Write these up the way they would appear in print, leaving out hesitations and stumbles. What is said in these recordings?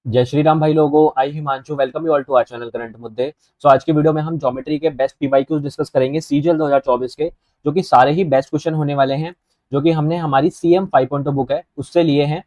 जय श्री राम भाई लोगों। I Himanshu welcome you all to our channel current मुद्दे। आज की वीडियो में हम ज्योमेट्री के बेस्ट पीवाईक्यूज डिस्कस करेंगे सीजीएल 2024 के, जो कि सारे ही बेस्ट क्वेश्चन होने वाले हैं, जो कि हमने हमारी सीएम 5.0 बुक है उससे लिए हैं।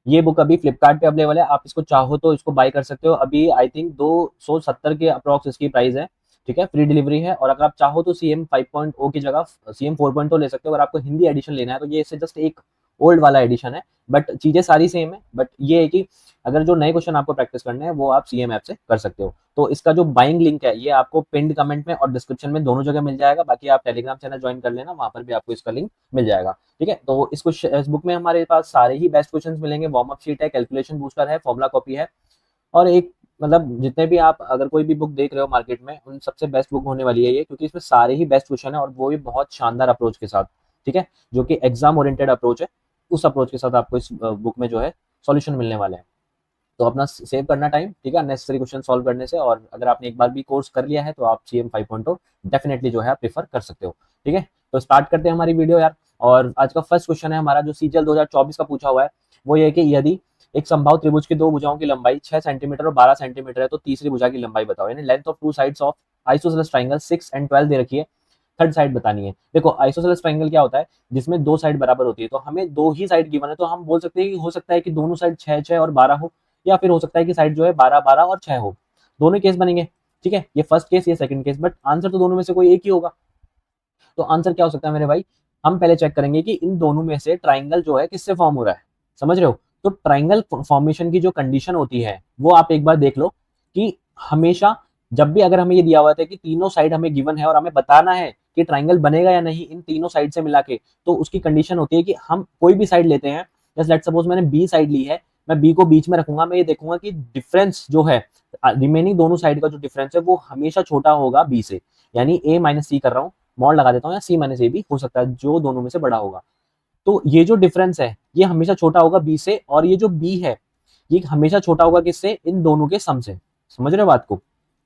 ये बुक अभी फ्लिपकार्ट पे अवेलेबल है, आप इसको चाहो तो इसको बाय कर सकते हो। अभी आई थिंक 270 के अप्रॉक्स इसकी प्राइस है। ठीक है, फ्री डिलीवरी है। और अगर आप चाहो तो सीएम 5.0 की जगह सीएम 4.0 ले सकते हो। अगर आपको हिंदी एडिशन लेना है तो ये इससे जस्ट एक ओल्ड वाला एडिशन है, बट चीजें सारी सेम है। बट ये है कि अगर जो नए क्वेश्चन आपको प्रैक्टिस करने हैं वो आप सीएम ऐप से कर सकते हो। तो इसका जो बाइंग लिंक है ये आपको पिंड कमेंट में और डिस्क्रिप्शन में दोनों जगह मिल जाएगा। बाकी आप टेलीग्राम चैनल ज्वाइन कर लेना, वहां पर भी आपको इसका लिंक मिल जाएगा। ठीक है, तो इस बुक में हमारे पास सारे ही बेस्ट क्वेश्चंस मिलेंगे। वार्म अप शीट है, कैलकुलेशन बूस्टर है, फॉर्मुला कॉपी है, और एक मतलब जितने भी आप अगर कोई भी बुक देख रहे हो मार्केट में उन सबसे बेस्ट बुक होने वाली है ये, क्योंकि इसमें सारे ही बेस्ट क्वेश्चन है और वो भी बहुत शानदार अप्रोच के साथ। ठीक है, जो कि एग्जाम ओरिएंटेड अप्रोच है, उस अप्रोच के साथ आपको इस बुक में जो है सॉल्यूशन मिलने वाले हैं। तो अपना सेव करना टाइम, ठीक है, नेसेसरी क्वेश्चन सॉल्व करने से। और अगर आपने एक बार भी कोर्स कर लिया है तो आप सीएम 5.0 डेफिनेटली जो है प्रेफर कर सकते हो। ठीक है, तो स्टार्ट करते हैं हमारी वीडियो यार। और आज का फर्स्ट क्वेश्चन है हमारा जो सीजीएल 2024 का पूछा हुआ है, वो ये है कि यदि एक समबाहु त्रिभुज की दो भुजाओं की लंबाई 6 सेंटीमीटर और 12 सेंटीमीटर है तो तीसरी भुजा की लंबाई बताओ। यानी length of two sides of isosceles triangle 6 and 12 दे रखी है, थर्ड साइड बतानी है। देखो आइसोसेलेस ट्राइंगल क्या होता है, जिसमें दो साइड बराबर होती है। तो हमें दो ही साइड गिवन है, तो हम बोल सकते हैं कि हो सकता है कि दोनों साइड 6 6 और 12 हो, या फिर हो सकता है कि साइड जो है 12 12 और 6 हो। दोनों केस बनेंगे। ठीक है, ये फर्स्ट केस, ये सेकंड केस, बट आंसर तो दोनों में से कोई एक ही होगा। तो आंसर क्या हो सकता है मेरे भाई, हम पहले चेक करेंगे कि इन दोनों में से ट्राइंगल जो है किससे फॉर्म हो रहा है। समझ रहे हो? तो ट्राइंगल फॉर्मेशन की जो कंडीशन होती है वो आप एक बार देख लो कि हमेशा जब भी अगर हमें ये दिया हुआ था कि तीनों साइड हमें गिवन है और हमें बताना है कि ट्राइंगल बनेगा या नहीं इन तीनों साइड से मिला के, तो उसकी कंडीशन होती है कि हम कोई भी साइड लेते हैं। जैसे लेट्स सपोज मैंने बी साइड ली है, मैं बी को बीच में रखूंगा, मैं ये देखूंगा कि डिफरेंस जो है रिमेनिंग दोनों साइड का जो डिफरेंस है वो हमेशा छोटा होगा बी से। यानी ए माइनस सी कर रहा हूँ, मॉड लगा देता हूँ, या सी माइनस ए भी हो सकता है, जो दोनों में से बड़ा होगा। तो ये जो डिफरेंस है ये हमेशा छोटा होगा बी से, और ये जो बी है ये हमेशा छोटा होगा किससे, इन दोनों के सम से। समझ रहे हो बात को?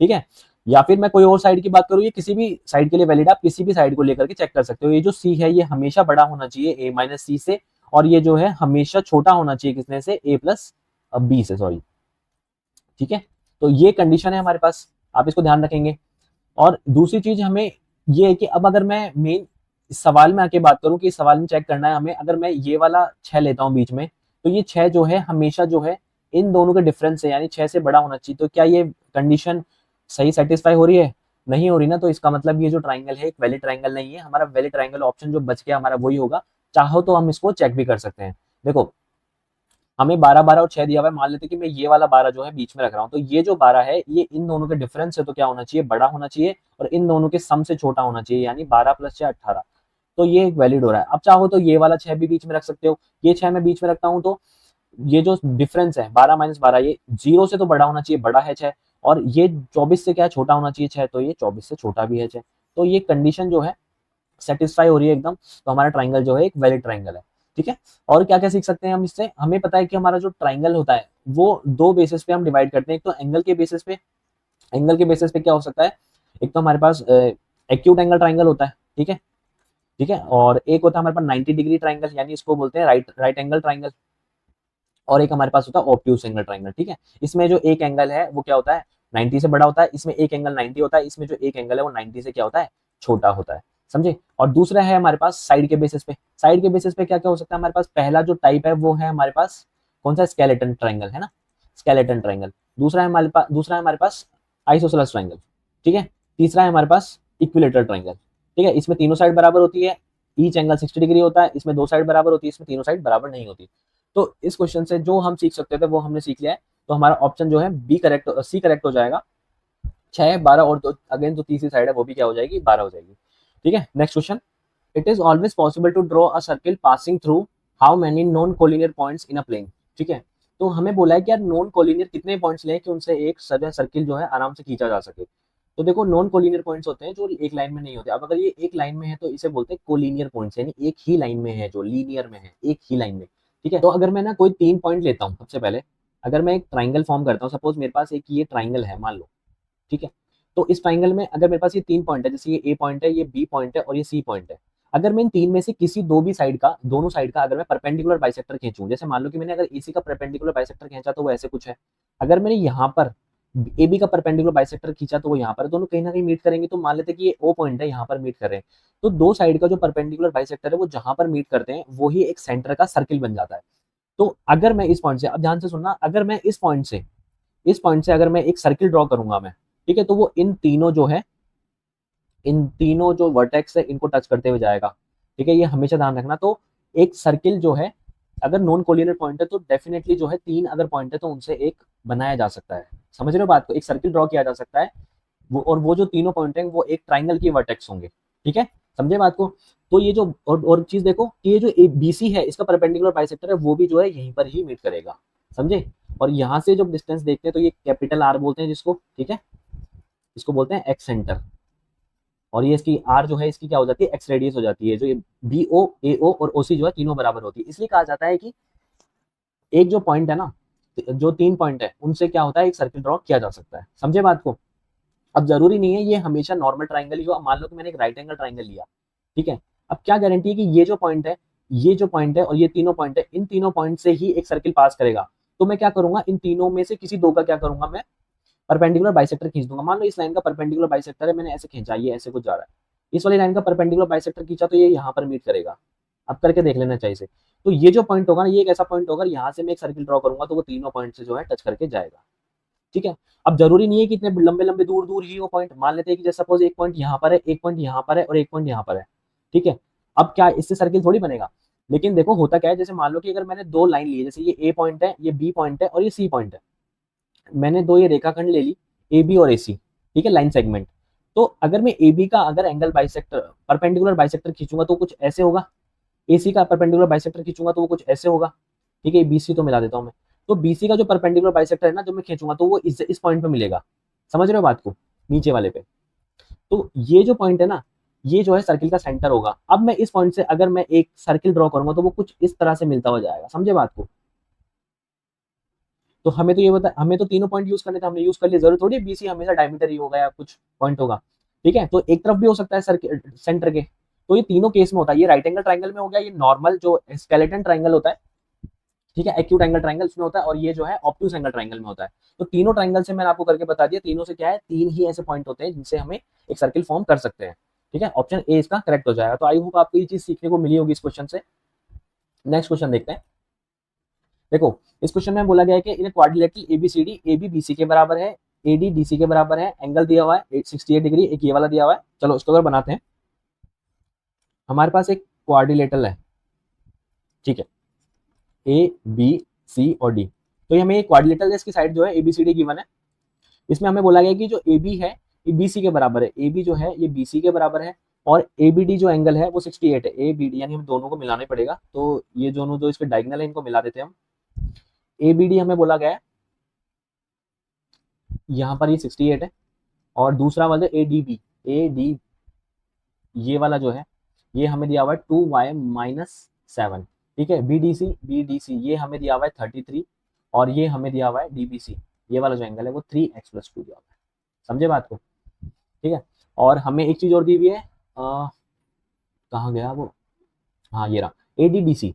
ठीक है, या फिर मैं कोई और साइड की बात करूँ, ये किसी भी साइड के लिए वैलिड, आप किसी भी साइड को लेकर के चेक कर सकते हो। ये जो सी है ये हमेशा बड़ा होना चाहिए ए माइनस सी से, और ये जो है हमेशा छोटा होना चाहिए किसने से, ए प्लस बी से, सॉरी। ठीक है, तो ये कंडीशन है हमारे पास, आप इसको ध्यान रखेंगे। और दूसरी चीज हमें ये है कि अब अगर मैं मेन इस सवाल में आके बात करूं कि इस सवाल में चेक करना है हमें, अगर मैं ये वाला 6 लेता हूं बीच में, तो ये 6 जो है हमेशा जो है इन दोनों के डिफरेंस से यानी 6 से बड़ा होना चाहिए। तो क्या ये कंडीशन सही सेटिस्फाई हो रही है? नहीं हो रही ना, तो इसका मतलब ये जो ट्राइंगल है एक वैलिड ट्राइंगल नहीं है। हमारा वैलिड ट्राइंगल ऑप्शन जो बच गया हमारा वही होगा। चाहो तो हम इसको चेक भी कर सकते हैं। देखो हमें 12 12 और 6 दिया हुआ है, मान लेते हैं कि मैं ये वाला 12 जो है बीच में रख रहा हूँ, तो ये जो 12 है ये इन दोनों के डिफरेंस से तो क्या होना चाहिए, बड़ा होना चाहिए, और इन दोनों के सम से छोटा होना चाहिए, यानी 12 प्लस 6 18। तो ये एक वैलिड हो रहा है। अब चाहो तो ये वाला 6 भी बीच में रख सकते हो, ये 6 मैं बीच में रखता हूँ, तो ये जो डिफरेंस है 12 माइनस 12 ये 0 से तो बड़ा होना चाहिए, बड़ा है 6, और ये 24 से क्या छोटा होना चाहिए 6, तो ये 24 से छोटा भी है 6। तो ये कंडीशन जो है सेटिस्फाई हो रही है एकदम, तो हमारा ट्राइंगल जो है एक वैलिड ट्राइंगल है। ठीक है, और क्या क्या सीख सकते हैं हम इससे, हमें पता है कि हमारा जो ट्राइंगल होता है वो दो बेसिस पे हम डिवाइड करते हैं। एक तो एंगल के बेसिस पे, एंगल के बेसिस पे क्या हो सकता है, एक तो हमारे पास एक्यूट एंगल ट्राइंगल होता है। ठीक है, ठीक है, और एक होता है हमारे पास 90 डिग्री ट्राइंगल, यानी इसको बोलते हैं राइट राइट एंगल ट्राइंगल। और एक हमारे पास होता है ऑब्ट्यूज एंगल ट्राइंगल। ठीक है, इसमें जो एक एंगल है वो क्या होता है, 90 से बड़ा होता है, इसमें एक एंगल 90 होता है, इसमें जो एक एंगल है वो 90 से क्या होता है, छोटा होता है। समझे? और दूसरा है हमारे पास साइड के बेसिस पे। साइड के बेसिस पे क्या क्या हो सकता है हमारे पास, पहला जो टाइप है वो है हमारे पास कौन सा, स्केलेटन ट्राइंगल है ना, स्केलेटन ट्राइंगल। दूसरा है हमारे पास आइसोसेलेस ट्राइंगल। ठीक है, तीसरा है हमारे पास इक्विलेटरल ट्राइंगल। ठीक है, इसमें तीनों साइड बराबर होती है, ईच एंगल 60 डिग्री होता है, इसमें दो साइड बराबर होती है, इसमें तीनों साइड बराबर नहीं होती। तो इस क्वेश्चन से जो हम सीख सकते थे वो हमने सीख लिया है। तो हमारा ऑप्शन जो है बी करेक्ट, सी करेक्ट हो जाएगा। 6 12 और तो अगेन जो तीसरी साइड है वो भी क्या हो जाएगी, 12 हो जाएगी। ठीक है, next question. It is always possible to draw a circle passing through how many non collinear points in a plane. ठीक है, तो हमें बोला है कि यार नॉन कोलिनियर कितने पॉइंट्स लें कि उनसे एक सर्किल जो है आराम से खींचा जा सके। तो देखो नॉन कोलिनियर पॉइंट्स होते हैं जो एक लाइन में नहीं होते। अब अगर ये एक लाइन में है तो इसे बोलते हैं कोलिनियर पॉइंट्स, यानी एक ही लाइन में है, जो लीनियर में है, एक ही लाइन में। ठीक है, तो अगर मैं ना कोई 3 पॉइंट लेता हूँ, सबसे पहले अगर मैं एक ट्राइंगल फॉर्म करता हूँ, सपोज मेरे पास एक ये ट्राइंगल है मान लो। ठीक है, तो इस ट्राइंगल में अगर मेरे पास ये 3 पॉइंट है, जैसे ये ए पॉइंट है, ये बी पॉइंट है और ये सी पॉइंट है। अगर मैं इन तीन में से किसी दो भी साइड का, दोनों साइड का अगर मैं परपेंडिकुलर बाइसेक्टर खींचूं, जैसे मान लो कि मैंने अगर एसी का परपेंडिकुलर बाइसेक्टर खींचा तो वो ऐसे कुछ है। अगर मैंने यहाँ पर ए बी का परपेंडिकुलर बाइसेक्टर खींचा तो वो यहाँ पर दोनों कहीं ना कहीं मीट करेंगे, तो मान लेते हैं कि ये ओ पॉइंट है, यहाँ पर मीट कर रहे हैं, तो दो साइड का जो परपेंडिकुलर बाइसेक्टर है वो जहां पर मीट करते हैं वो ही एक सेंटर का सर्किल बन जाता है। तो अगर मैं इस पॉइंट से, अब ध्यान से सुनना, अगर मैं इस पॉइंट से अगर मैं एक सर्किल ड्रॉ करूंगा मैं, ठीक है, तो वो इन तीनों जो वर्टेक्स है इनको टच करते हुए जाएगा, ठीक है, ये हमेशा ध्यान रखना। तो एक सर्किल जो है अगर नॉन कोलिनियर पॉइंट है तो डेफिनेटली जो है तीन अगर पॉइंट है तो उनसे एक बनाया जा सकता है। समझ रहे हो बात को, एक सर्किल ड्रॉ किया जा सकता है वो, और वो जो तीनों पॉइंट है वो एक ट्राइंगल की वर्टेक्स होंगे, ठीक है, समझे बात को। तो ये जो और चीज देखो कि ये जो बीसी है इसका परपेंडिकुलर बाइसेक्टर है वो भी जो है यहीं पर ही मीट करेगा, समझे। और यहाँ से जब डिस्टेंस देखते हैं तो ये कैपिटल आर बोलते हैं जिसको, ठीक है, इसको बोलते हैं एक्स सेंटर, और ये इसकी आर जो है इसकी क्या हो जाती है, एक्स रेडियस हो जाती है। जो ये बी ओ ए ओ और ओ सी जो है तीनों बराबर होती है, इसलिए कहा जाता है कि एक जो पॉइंट है ना, जो तीन पॉइंट है उनसे क्या होता है एक सर्किल ड्रॉ किया जा सकता है, समझे बात को। अब जरूरी नहीं है ये हमेशा नॉर्मल ट्राइंगल ही हो, मान लो कि मैंने एक राइट एंगल ट्राइंगल लिया, ठीक है, अब क्या गारंटी है कि ये जो पॉइंट है और ये तीनों पॉइंट है, इन तीनों पॉइंट से ही एक सर्किल पास करेगा। तो मैं क्या करूंगा, इन तीनों में से किसी दो का क्या करूंगा, मैं परपेंडिकुलर बाइसेक्टर खींच दूंगा। मान लो इस लाइन का परपेंडिकुलर बाइसेक्टर है, मैंने ऐसे खींचा, ये ऐसे कुछ जा रहा है, इस वाली लाइन का परपेंडिकुलर बाइसेक्टर खींचा तो ये यहाँ पर मीट करेगा। अब करके देख लेना चाहिए से। तो ये जो पॉइंट होगा ना, ये एक ऐसा पॉइंट होगा, यहाँ से मैं एक सर्किल ड्रॉ करूंगा तो वो तीनों पॉइंट से जो है टच करके जाएगा, ठीक है। अब जरूरी नहीं है कि इतने लंबे लंबे दूर दूर ही वो पॉइंट, मान लेते हैं कि जैसे सपोज एक पॉइंट यहाँ पर है, एक पॉइंट यहाँ पर है और एक पॉइंट यहाँ पर है, ठीक है। अब क्या इससे सर्किल थोड़ी बनेगा, लेकिन देखो होता क्या है, जैसे मान लो कि अगर मैंने दो लाइन ली है, जैसे ये ए पॉइंट है, ये बी पॉइंट है और ये सी पॉइंट है, मैंने दो ये रेखाखंड ले ली, ए बी और ए सी, ठीक है, लाइन सेगमेंट। तो अगर मैं ए बी का अगर एंगल बाइसेक्टर परपेंडिकुलर बाइसेक्टर खींचूंगा तो कुछ ऐसे होगा, एसी का परपेंडिकुलर बाइसेक्टर खींचूंगा तो वो कुछ ऐसे होगा, ठीक है, बीसी तो मिला देता हूं मैं। तो बीसी का जो परपेंडिकुलर बाइसेक्टर है ना, जो मैं खींचूंगा तो वो इस पॉइंट पे मिलेगा, समझ रहे हो बात को, नीचे वाले पे। तो ये जो पॉइंट है ना, ये जो है सर्किल का सेंटर होगा। अब मैं इस पॉइंट से अगर मैं एक सर्किल ड्रॉ करूंगा तो वो कुछ इस तरह से मिलता हुआ जाएगा, समझे बात को। तो हमें तो ये बता, हमें तो तीनों पॉइंट यूज करने थे, हमने यूज कर लिए, जरूरत थोड़ी बीसी हमेशा डायमीटर ही होगा या कुछ पॉइंट होगा, ठीक है। तो एक तरफ भी हो सकता है सेंटर के। तो ये तीनों केस में होता है, ये राइट एंगल ट्राइंगल में हो गया, ये नॉर्मल जो स्केलेटन ट्राइंगल होता है, ठीक है, एक्यूट एंगल ट्राइंगल उसमें होता है, और ये जो है ऑब्ट्यूज एंगल ट्राइंगल में होता है। तो तीनों ट्राइंगल से मैंने आपको करके बता दिया, तीनों से क्या है, तीन ही ऐसे पॉइंट होते हैं जिनसे हमें एक सर्किल फॉर्म कर सकते हैं, ठीक है। ऑप्शन ए इसका करेक्ट हो जाएगा। तो आई होप आपको ये चीज सीखने को मिली होगी इस क्वेश्चन से। नेक्स्ट क्वेश्चन देखते हैं। देखो इस क्वेश्चन में बोला गया है कि in quadrilateral ABCD, A B BC के बराबर है, AD DC के बराबर है, एंगल दिया हुआ है 68 डिग्री, एक ये वाला दिया हुआ है। चलो इसको अगर बनाते हैं, हमारे पास एक क्वाड्रिलेटरल है, ठीक है, ABC और D। तो ये हमें क्वाड्रिलेटरल है, इसकी साइड जो है ABCD गिवन है। इसमें हमें बोला गया कि जो AB है ये BC के बराबर है, AB जो है ये BC के बराबर है, और ABD जो एंगल है वो 68 है, ABD यानी हम दोनों को मिलाना ही पड़ेगा। तो ये दोनों जो इसके डायगोनल है इनको मिला देते हैं हम। ABD हमें बोला गया है यहाँ पर ये 68 है, और दूसरा वाला AD ये वाला जो है ये हमें दिया हुआ है 2y-7, ठीक है। BDC ये हमें दिया हुआ है 33, और ये हमें दिया हुआ है DBC ये वाला जो एंगल है वो 3x+2 दिया हुआ है, समझे बात को, ठीक है। और हमें एक चीज और दी हुई है, कहाँ गया वो, हाँ ये रहा, ADDC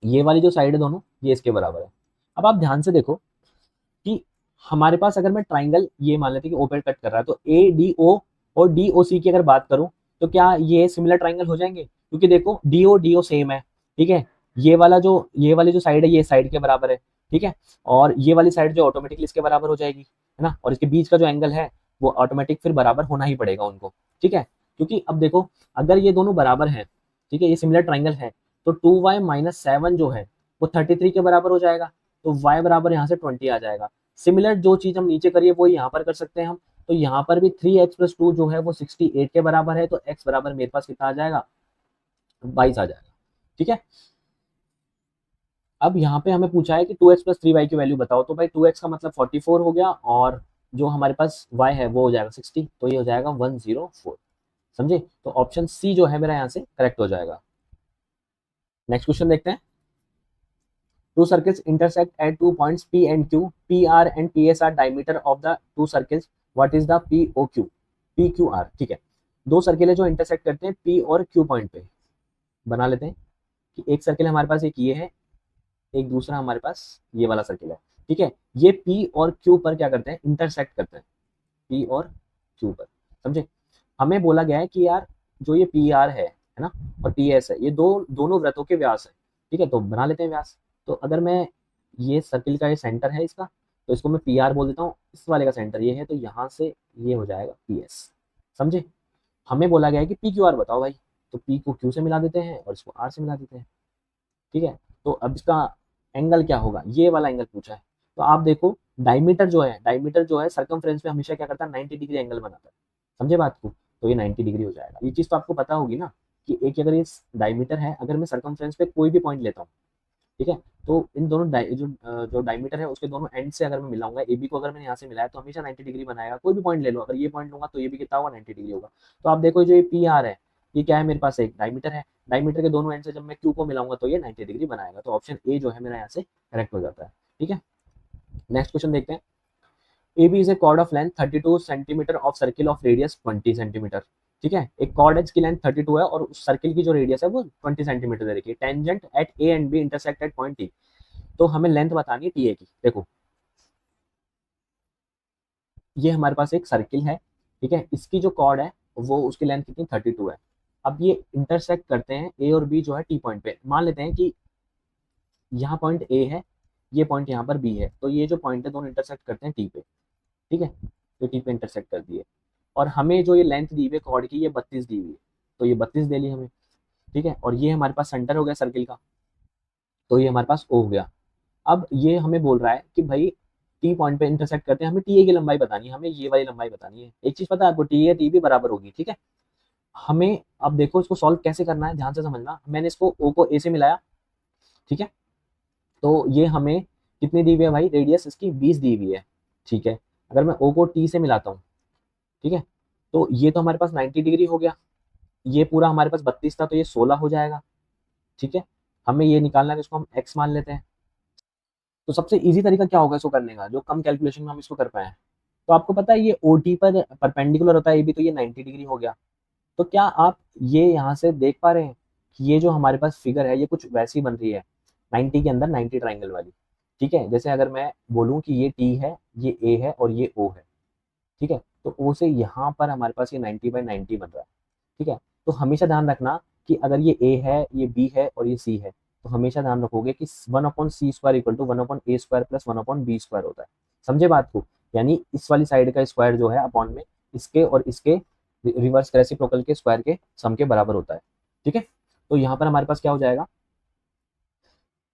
ये वाली जो साइड है दोनों ये इसके बराबर है। अब आप ध्यान से देखो कि हमारे पास अगर मैं ट्राइंगल ये मान लेते हैं कि ओपन कट कर रहा है, तो ADO और DOC की अगर बात करूं तो क्या ये सिमिलर ट्राइंगल हो जाएंगे, क्योंकि देखो DO सेम है, ठीक है। ये वाली जो साइड है ये साइड के बराबर है, ठीक है, और ये वाली साइड जो ऑटोमेटिकली इसके बराबर हो जाएगी, है ना, और इसके बीच का जो एंगल है वो ऑटोमेटिक फिर बराबर होना ही पड़ेगा उनको, ठीक है। क्योंकि अब देखो अगर ये दोनों बराबर हैं, ठीक है, ये सिमिलर ट्राइंगल है, तो 2y-7 जो है वो 33 के बराबर हो जाएगा, तो y बराबर यहाँ से 20 आ जाएगा। सिमिलर जो चीज हम नीचे करिए वो यहाँ पर कर सकते हैं हम। तो यहाँ पर भी 3x+2 जो है वो 68 के बराबर है, तो x बराबर मेरे पास कितना आ जाएगा, 22 आ जाएगा, ठीक है। अब यहाँ पे हमें पूछा है कि 2x+3y की वैल्यू बताओ, तो भाई 2x का मतलब 44 हो गया, और जो हमारे पास y है वो हो जाएगा 60, तो ये हो जाएगा 104, समझे। तो ऑप्शन सी जो है मेरा यहाँ से करेक्ट हो जाएगा। नेक्स्ट क्वेश्चन देखते हैं। Two circles intersect at 2 points P and Q. PR and PS are diameter of the two circles. What is the POQ? PQR, ठीक है। दो सर्किल है जो इंटरसेक्ट करते हैं P और Q पॉइंट पे। बना लेते हैं कि एक सर्किल हमारे पास एक ये है, एक दूसरा हमारे पास ये वाला सर्किल है। ठीक है, ये पी और क्यू पर क्या करते हैं, इंटरसेक्ट करते हैं, पी और क्यू पर, समझे। हमें बोला गया है कि यार जो ये पी आर है ना, और पी एस है, ये दोनों वृत्तों के व्यास है। ठीक है, तो बना लेते हैं व्यास। तो अगर मैं, ये सर्किल का ये सेंटर है इसका, तो इसको मैं पी आर बोल देता हूँ, इस वाले का सेंटर ये है, तो यहाँ से ये हो जाएगा पी एस, समझे। हमें बोला गया है कि पी क्यू आर बताओ भाई, तो पी को क्यू से मिला देते हैं और इसको आर से मिला देते हैं। ठीक है, तो अब इसका एंगल क्या होगा, ये वाला एंगल पूछा है। तो आप देखो, डायमीटर जो है सरकमफ्रेंस में हमेशा क्या करता है, 90 डिग्री एंगल बनाता है, समझे बात को। तो ये 90 डिग्री हो जाएगा। ये चीज़ तो आपको पता होगी ना, कि एक अगर ये डायमीटर है, अगर मैं सरकमफ्रेंस पे कोई भी पॉइंट लेता हूँ, ठीक है, तो इन दोनों जो डायमीटर है उसके दोनों एंड से अगर मैं मिलाऊंगा, ए बी को अगर मैंने यहाँ से मिलाया तो हमेशा 90 डिग्री बनाएगा। कोई भी पॉइंट ले लो, अगर ये पॉइंट लूंगा तो ये भी कितना होगा, 90 डिग्री होगा। तो आप देखो, जो ये पी आर है, ये क्या है, मेरे पास एक डायमीटर है, डायमीटर के दोनों एंड से जब मैं क्यू को मिलाऊंगा तो ये 90 डिग्री बनाएगा। तो ऑप्शन ए जो है मेरा यहाँ से करेक्ट हो जाता है। ठीक है, नेक्स्ट क्वेश्चन देखते हैं। A B is a chord of length 32 centimetre of circle of radius 20 centimetre. ठीक है, एक कॉर्ड है जिसकी लेंथ 32 है और उस सर्किल की जो रेडियस है वो 20 सेंटीमीटर दे रखी है। Tangent at A and B intersect at point T. तो हमें लेंथ बतानी है टी ए की। देखो, ये हमारे पास एक सर्किल है, ठीक है, इसकी जो कॉर्ड है वो, उसकी लेंथ कितनी, 32 है। अब ये इंटरसेक्ट करते हैं ए और बी जो है टी पॉइंट पे। मान लेते हैं कि यहाँ पॉइंट ए है, ये पॉइंट यहाँ पर बी है, तो ये जो पॉइंट है दोनों इंटरसेक्ट करते हैं टी पे। ठीक है, तो टी पे इंटरसेक्ट कर दिए, और हमें जो ये लेंथ दी हुई है कॉर्ड की, ये 32 दी हुई है, तो ये 32 दे ली हमें। ठीक है, और ये हमारे पास सेंटर हो गया सर्किल का, तो ये हमारे पास ओ हो गया। अब ये हमें बोल रहा है कि भाई टी पॉइंट पे इंटरसेक्ट करते हैं, हमें टी ए की लंबाई बतानी है, हमें ये वाली लंबाई बतानी है। एक चीज पता है आपको, टी ए टी बी बराबर होगी। ठीक है, हमें अब देखो इसको सॉल्व कैसे करना है, ध्यान से समझना। मैंने इसको ओ को ए से मिलाया, ठीक है, तो ये हमें कितनी दी हुई है भाई, रेडियस इसकी 20 दी हुई है। ठीक है, अगर मैं ओ को टी से मिलाता हूँ, ठीक है, तो ये तो हमारे पास 90 डिग्री हो गया, ये पूरा हमारे पास 32 था तो ये 16 हो जाएगा। ठीक है, हमें ये निकालना है तो इसको हम एक्स मान लेते हैं। तो सबसे इजी तरीका क्या होगा इसको करने का, जो कम कैलकुलेशन में हम इसको कर पाए। तो आपको पता है ये ओ टी पर परपेंडिकुलर होता है, ये भी, तो ये 90 डिग्री हो गया। तो क्या आप ये यहाँ से देख पा रहे हैं कि ये जो हमारे पास फिगर है ये कुछ वैसी बन रही है, 90 के अंदर 90 ट्राइंगल वाली। ठीक है, जैसे अगर मैं बोलूँ कि ये टी है, ये ए है और ये ओ है। ठीक है, तो ओ से यहाँ पर हमारे पास ये 90/90 बन रहा है। ठीक है, तो हमेशा ध्यान रखना कि अगर ये ए है, ये बी है और ये सी है, तो हमेशा ध्यान रखोगे कि 1/c² equal to 1/a² plus 1/b² होता है। समझे बात को, यानी इस वाली साइड का स्क्वायर जो है अपॉन में इसके और इसके रिवर्स रेसिप्रोकल के स्क्वायर के सम के बराबर होता है। ठीक है, तो यहाँ पर हमारे पास क्या हो जाएगा,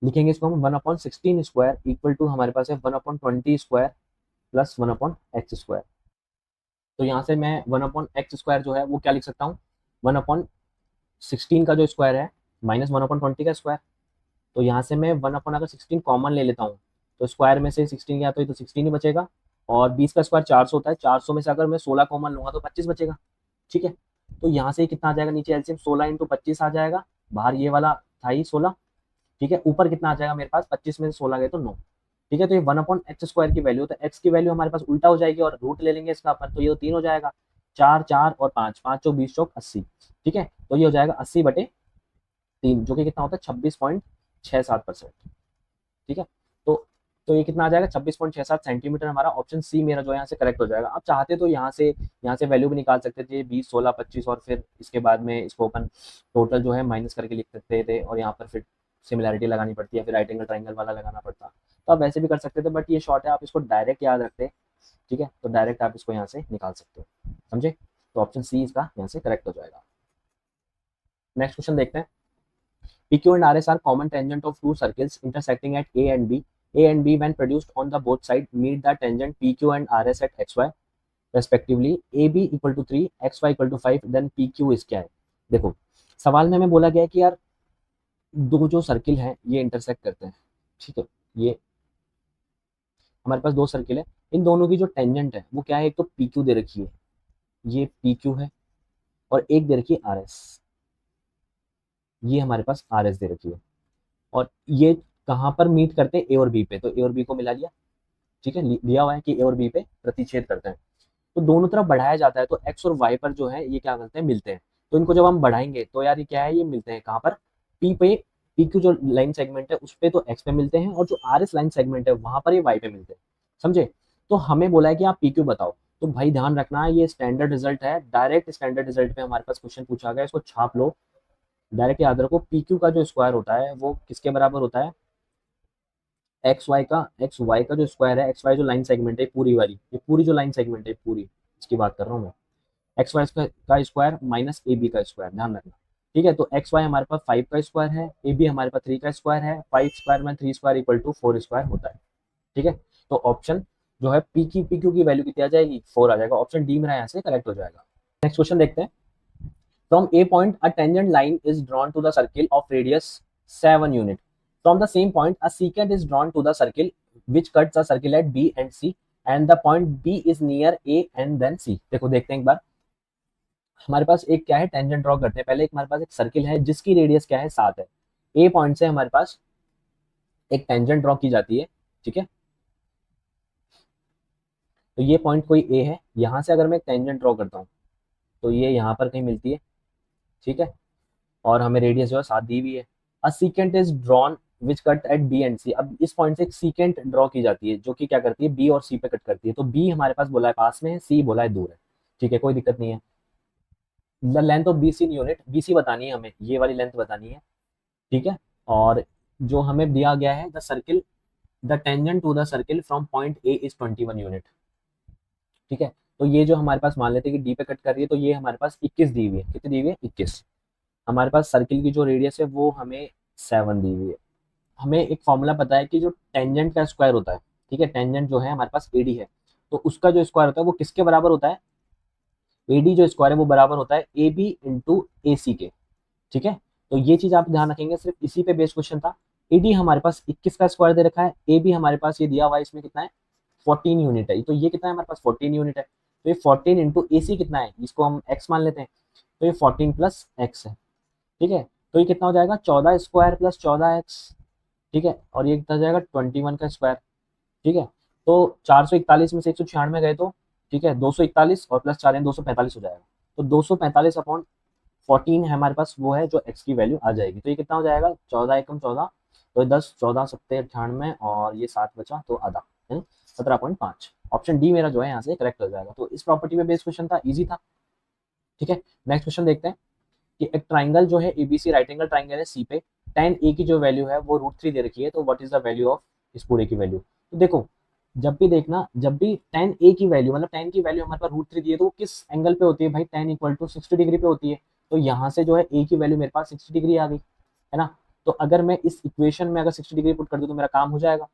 लिखेंगे इसको हम 1/16² इक्वल टू हमारे पास है 1/20² प्लस 1/x²। तो यहाँ से मैं 1/x² जो है वो क्या लिख सकता हूँ, 1/16 का जो स्क्वायर है माइनस 1/20 का स्क्वायर। तो यहाँ से मैं 1/16 कॉमन ले लेता हूँ, तो स्क्वायर में से 16 गया तो ये तो 16 ही बचेगा, और 20 का स्क्वायर 400 होता है, 400 में से अगर मैं 16 कॉमन लूंगा तो 25 बचेगा। ठीक है, तो यहाँ से कितना आ जाएगा, नीचे एलसीएम 16 × 25 आ जाएगा, बाहर ये वाला था ही 16। ठीक है, ऊपर कितना आ जाएगा मेरे पास, 25 में से 16 गए तो 9। ठीक है, तो ये 1/x² की वैल्यू, तो x की वैल्यू हमारे पास उल्टा हो जाएगी और रूट ले लेंगे इसका अपन, तो ये तो 3 हो जाएगा, 4 4 और 5, 5 चौक 20 चौक 80। ठीक है, तो ये हो जाएगा 80/3, जो कि कितना होता है, 26.67%। ठीक है, तो ये कितना आ जाएगा, 26.67 सेंटीमीटर। हमारा ऑप्शन सी मेरा जो है यहाँ से करेक्ट हो जाएगा। आप चाहते तो यहाँ से वैल्यू भी निकाल सकते थे, 20 16 25, और फिर इसके बाद में इसको अपन टोटल जो है माइनस करके लिख सकते थे, और यहाँ पर फिर सिमिलैरिटी लगानी पड़ती है, फिर राइट एंगल ट्राइंगल वाला लगाना पड़ता। तो आप वैसे भी कर सकते थे, बट ये शॉर्ट है, आप इसको डायरेक्ट याद रखते। ठीक है, तो डायरेक्ट आप इसको यहाँ से निकाल सकते हो, समझे। तो ऑप्शन सी इसका यहाँ से करेक्ट हो जाएगा। नेक्स्ट क्वेश्चन देखते हैं। PQ and RS are common tangent of two circles intersecting at A and B. A and B, when produced on the both sides, meet the tangent PQ and RS at XY respectively. AB equal to 3, XY equal to 5, then PQ is क्या है। देखो, सवाल में हमें बोला गया है कि यार दो जो सर्किल हैं ये इंटरसेक्ट करते हैं। ठीक है, ये हमारे पास दो सर्किल है, इन दोनों की जो टेंजेंट है वो क्या है, एक तो PQ दे रखी है, ये PQ है, और एक दे रखी है RS, ये हमारे पास RS दे रखी है। और ये कहाँ पर मीट करते हैं, ए और बी पे, तो ए और बी को मिला लिया। ठीक है, लिया हुआ है कि ए और बी पे प्रतिच्छेद करते हैं, तो दोनों तरफ बढ़ाया जाता है, तो एक्स और वाई पर जो है ये क्या करते हैं, मिलते हैं। तो इनको जब हम बढ़ाएंगे तो यार ये क्या है, ये मिलते हैं कहाँ पर, पी पे पी क्यू जो लाइन सेगमेंट है उस पे तो एक्स पे मिलते हैं, और जो आर एस लाइन सेगमेंट है वहां पर ये वाई पे मिलते हैं, समझे। तो हमें बोला है कि आप पी क्यू बताओ, तो भाई ध्यान रखना ये स्टैंडर्ड रिजल्ट है, डायरेक्ट स्टैंडर्ड रिजल्ट पे हमारे पास क्वेश्चन पूछा गया, इसको छाप लो, डायरेक्ट याद रखो। पी क्यू का जो स्क्वायर होता है वो किसके बराबर होता है, एक्स वाई का जो स्क्वायर है, एक्स वाई जो लाइन सेगमेंट है पूरी वाली, ये पूरी जो लाइन सेगमेंट है पूरी, इसकी बात कर रहा हूँ मैं, एक्स वाई का स्क्वायर माइनस ए बी का स्क्वायर, ध्यान रखना। ठीक है, तो एक्स वाई हमारे पास 5 का स्क्वायर है, ए बी हमारे पास 3 का स्क्वायर है, 5 स्क्वायर में 3 स्क्वायर इक्वल टू 4 स्क्वायर होता है। ठीक है, तो ऑप्शन जो है पी क्यू की वैल्यू कितनी आ जाएगी, 4 आ जाएगा, ऑप्शन डी मेरा यहाँ से करेक्ट हो जाएगा। नेक्स्ट क्वेश्चन देखते हैं। From a point a tangent line is drawn to the circle of radius 7 unit, from the same point a secant is drawn to the circle which cuts a circle at B and C and the point B is near A and then C। देखो देखते हैं एक बार, हमारे पास एक क्या है, tangent draw करते हैं पहले। एक हमारे पास एक सर्किल है जिसकी रेडियस क्या है, 7 है। ए पॉइंट से हमारे पास एक टेंजेंट ड्रॉ की जाती है, ठीक है। तो ये पॉइंट कोई ए है, यहाँ से अगर मैं एक टेंजेंट ड्रॉ करता हूँ तो ये यहाँ पर कहीं मिलती है, ठीक है, और हमें रेडियस जो है 7 दी हुई है। A secant is drawn which cut at B and C, अब इस पॉइंट से एक सीकेंट ड्रॉ की जाती है जो कि क्या करती है, बी और सी पे कट करती है। तो बी हमारे पास बोला है पास में है, सी बोला है दूर है, ठीक है, कोई दिक्कत नहीं है। The length of B C unit, B C बतानी है हमें, ये वाली लेंथ बतानी है, ठीक है। और जो हमें दिया गया है, the circle the tangent to the circle from point A is 21 unit, ठीक है। तो ये जो हमारे पास मान लेते हैं कि डी पे कट कर रही है, तो ये हमारे पास 21 दी हुई है, कितनी दी हुई है, 21। हमारे पास सर्किल की जो रेडियस है वो हमें 7 दी हुई है। हमें एक फॉर्मूला पता है कि जो टेंजेंट का स्क्वायर होता है, ठीक है, टेंजेंट जो है हमारे पास एडी है, तो उसका जो स्क्वायर होता है वो किसके बराबर होता है, एडी जो स्क्वायर है वो बराबर होता है ए बी इंटू ए सी के, ठीक है। तो ये चीज आप ध्यान रखेंगे, सिर्फ इसी पे बेस्ड क्वेश्चन था। एडी हमारे पास 21 का स्क्वायर दे रखा है, ए बी हमारे पास ये दिया हुआ है, इसमें कितना है, 14 यूनिट है, तो ये कितना है हमारे पास, 14 यूनिट है। तो ये 14 इंटू ए सी कितना है, इसको हम एक्स मान लेते हैं, तो ये 14 प्लस एक्स है, ठीक है। तो ये कितना हो जाएगा, 14 स्क्वायर प्लस 14 एक्स, ठीक है, और ये कितना हो जाएगा, 21 का स्क्वायर, ठीक है। तो 441 में से 196 गए तो, ठीक है, 241 और प्लस 4 245 हो जाएगा। तो 245 अपॉन 14 है हमारे पास, वो है जो एक्स की वैल्यू आ जाएगी। तो ये कितना हो जाएगा, 14 एकम 14, तो ये 10, 14 सत्ते 98 और ये 7 बचा तो आधा है 17.5। ऑप्शन डी मेरा जो है यहाँ से करेक्ट हो जाएगा। तो इस प्रॉपर्टी पे बेस्ड क्वेश्चन था, इजी था, ठीक है। नेक्स्ट क्वेश्चन देखते हैं कि एक ट्राइंगल जो है एबीसी राइट एंगल ट्राइंगल है सी पे, tan ए की जो वैल्यू है वो √3 दे रखी है, तो what is the value of इस पूरे की वैल्यू। तो देखो, जब भी देखना, जब भी tan ए की वैल्यू मतलब tan की वैल्यू हमारे पास √3 दी है, तो वो किस एंगल पे होती है भाई, tan इक्वल टू 60 डिग्री पे होती है। तो यहाँ से जो है ए की वैल्यू मेरे पास 60 डिग्री आ गई, है ना। तो अगर मैं इस इक्वेशन में अगर 60 डिग्री पुट कर दूं तो मेरा काम हो जाएगा,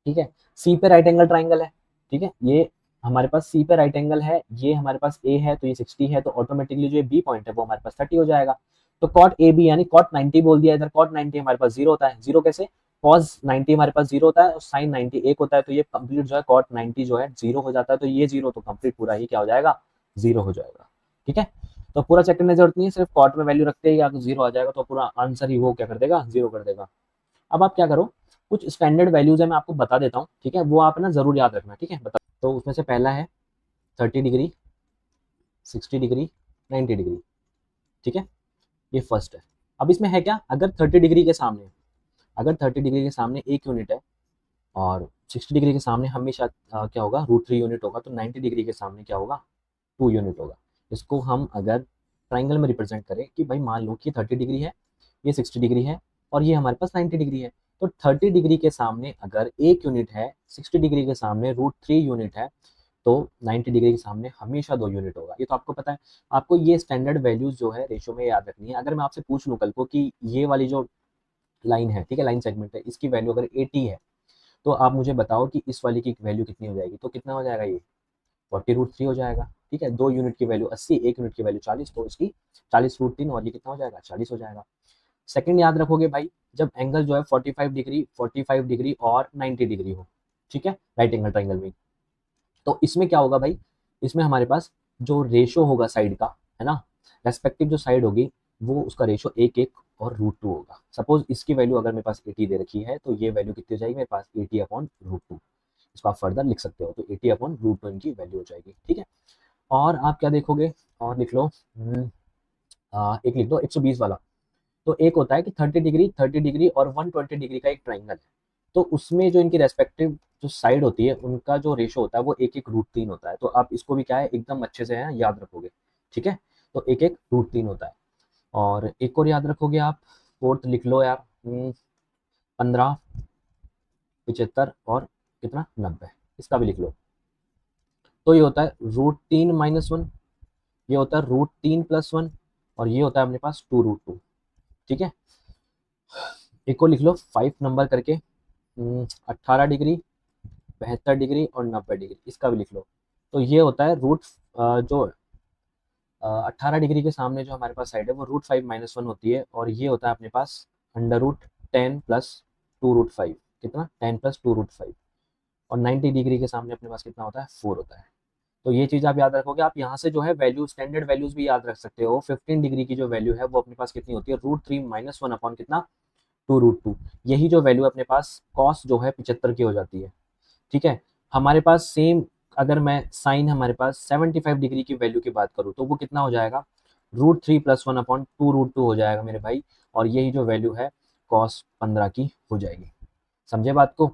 ठीक है। सी पे राइट एंगल ट्राइंगल है, ठीक है, ये हमारे पास सी पे राइट एंगल है, ये हमारे पास ए है तो ये 60 है, तो ऑटोमेटिकली जो बी पॉइंट है वो हमारे पास 30 हो जाएगा। तो कॉट ए बी यानी कॉट 90 बोल दिया, इधर कॉट 90 हमारे पास 0 होता है, 0 कैसे, कॉस 90 हमारे पास 0 होता है और साइन 90 1 होता है, तो ये कंप्लीट जो है कॉट 90 जो है 0 हो जाता है, तो ये 0 तो कंप्लीट पूरा ही क्या हो जाएगा, 0 हो जाएगा, ठीक है। तो पूरा चेक करने की जरूरत नहीं है, सिर्फ कॉट में वैल्यू रखते ही अगर 0 आ जाएगा तो पूरा आंसर ही वो क्या कर देगा, 0 कर देगा। अब आप क्या करो, कुछ स्टैंडर्ड वैल्यूज है मैं आपको बता देता हूँ, ठीक है, वो आप ना जरूर याद रखना, ठीक है, बता। तो उसमें से पहला है 30 डिग्री, 60 डिग्री, 90 डिग्री, ठीक है, ये फर्स्ट है। अब इसमें है क्या, अगर 30 डिग्री के सामने, अगर 30 डिग्री के सामने 1 यूनिट है और 60 डिग्री के सामने हमेशा क्या होगा, √3 यूनिट होगा, तो 90 डिग्री के सामने क्या होगा, 2 यूनिट होगा। इसको हम अगर ट्राइंगल में रिप्रेजेंट करें कि भाई मान लो कि 30 डिग्री है, ये 60 डिग्री है और ये हमारे पास 90 डिग्री है, तो 30 डिग्री के सामने अगर 1 यूनिट है, 60 डिग्री के सामने √3 यूनिट है, तो 90 डिग्री के सामने हमेशा 2 यूनिट होगा। ये तो आपको पता है। आपको ये स्टैंडर्ड वैल्यूज जो है रेशियो में याद रखनी है। अगर मैं आपसे पूछ लूँ कल को कि ये वाली जो लाइन है, ठीक है, लाइन सेगमेंट है, इसकी वैल्यू अगर 80 है, तो आप मुझे बताओ कि इस वाली की वैल्यू कितनी हो जाएगी, तो कितना हो जाएगा, ये 40 √3 हो जाएगा, ठीक है। 2 यूनिट की वैल्यू 80, 1 यूनिट की वैल्यू 40, तो इसकी 40 √3 और ये कितना हो जाएगा, 40 हो जाएगा। सेकंड याद रखोगे भाई, जब एंगल जो है 45 डिग्री, 45 डिग्री और 90 डिग्री हो, ठीक है, राइट एंगल ट्राइंगल में, तो इसमें क्या होगा भाई, इसमें हमारे पास जो रेशो होगा साइड का, है ना, रेस्पेक्टिव जो साइड होगी वो उसका रेशो 1 1 और √2 होगा। सपोज इसकी वैल्यू अगर मेरे पास 80 दे रखी है, तो ये वैल्यू कितनी हो जाएगी मेरे पास, 80 अपॉन √2। इसको आप फर्दर लिख सकते हो, तो 80 अपॉन √2 इनकी वैल्यू हो जाएगी, ठीक है। और आप क्या देखोगे, और लिख लो, एक लिख दो 120 वाला। तो एक होता है कि 30 डिग्री और 120 डिग्री का एक ट्राइंगल है, तो उसमें जो इनकी रेस्पेक्टिव जो साइड होती है उनका जो रेशो होता है वो एक एक रूट 3 होता है। तो आप इसको भी क्या है एकदम अच्छे से है याद रखोगे, ठीक है। तो एक एक रूट 3 होता है। और एक और याद रखोगे आप, फोर्थ लिख लो यार, 15, 75 और कितना 90, इसका भी लिख लो। तो ये होता है √3 - 1, ये होता है √3 + 1, और ये होता है अपने पास 2√2, ठीक है। एक और लिख लो 5 नंबर करके, 18 डिग्री, 72 डिग्री और 90 डिग्री, इसका भी लिख लो। तो ये होता है जो 18 डिग्री के सामने जो हमारे पास साइड है वो √5 - 1 होती है, और ये होता है अपने पास √10 + 2√5, कितना 10 + 2√5, और 90 डिग्री के सामने अपने पास कितना होता है 4 होता है। तो ये चीज़ आप याद रखोगे। आप यहाँ से जो है वैल्यू, स्टैंडर्ड वैल्यूज भी याद रख सकते हो। 15 डिग्री की जो वैल्यू है वो अपने पास कितनी होती है, √3 - 1 अपॉन कितना 2√2। यही जो वैल्यू अपने पास कॉस जो है 75 की हो जाती है, ठीक है। हमारे पास सेम, अगर मैं साइन हमारे पास 75 डिग्री की वैल्यू की बात करूँ तो वो कितना हो जाएगा, √3 + 1 अपॉन 2√2 हो जाएगा मेरे भाई, और यही जो वैल्यू है कॉस 15 की हो जाएगी। समझे बात को।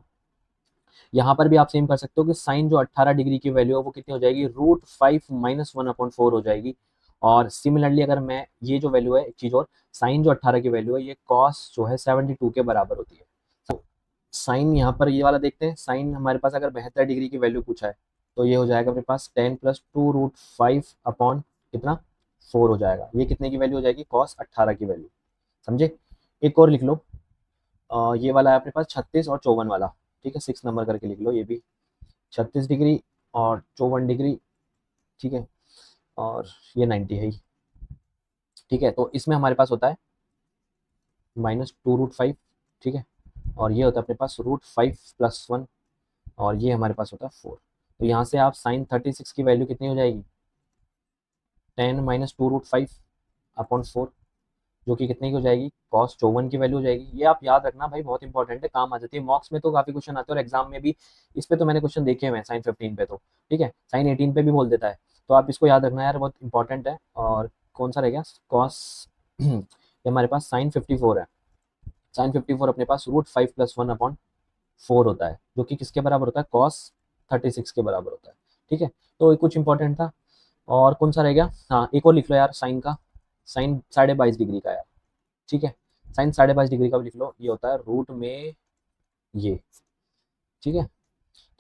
यहाँ पर भी आप सेम कर सकते हो कि साइन जो 18 डिग्री की वैल्यू है वो कितनी हो जाएगी, √5 - 1 अपॉन 4 हो जाएगी। और सिमिलरली अगर मैं ये जो वैल्यू है, एक चीज़ और, साइन जो 18 की वैल्यू है ये कॉस जो है 72 के बराबर होती है। तो साइन यहाँ पर ये वाला देखते हैं, साइन हमारे पास अगर 72 डिग्री की वैल्यू पूछा है तो ये हो जाएगा अपने पास 10 + 2√5 अपॉन कितना 4 हो जाएगा। ये कितने की वैल्यू हो जाएगी, कॉस 18 की वैल्यू। समझे। एक और लिख लो, ये वाला है अपने पास 36 और 54 वाला, ठीक है। 6 नंबर करके लिख लो ये भी, 36 डिग्री और 54 डिग्री, ठीक है। और ये 90 है ही, ठीक है। तो इसमें हमारे पास होता है -2√5, ठीक है। और ये होता है अपने पास √5 + 1, और ये हमारे पास होता है 4। तो यहाँ से आप साइन 36 की वैल्यू कितनी हो जाएगी, 10 - 2√5 अपॉन 4, जो कि कितने की हो जाएगी, कॉस 54 की वैल्यू हो जाएगी। ये आप याद रखना भाई, बहुत इंपॉर्टेंट है, काम आ जाती है। मॉक्स में तो काफी क्वेश्चन आते हैं और एग्जाम में भी इस पे तो मैंने क्वेश्चन देखे हुए हैं, साइन 15 पे तो, ठीक है। साइन 18 पे भी बोल देता है, तो आप इसको याद रखना यार, बहुत इंपॉर्टेंट है। और कौन सा रह गया, कॉस ये हमारे पास साइन 54 है। साइन 54 अपने पास √5 + 1 अपॉन 4 होता है, जो कि किसके बराबर होता है, कॉस 36 के बराबर होता है, ठीक है। तो ये कुछ इंपॉर्टेंट था। और कौन सा रह गया, हाँ एक और लिख लो यार साइन का, साइन 22.5 डिग्री का यार, ठीक है। साइन 22.5 डिग्री का भी लिख लो, ये होता है रूट में ये, ठीक है।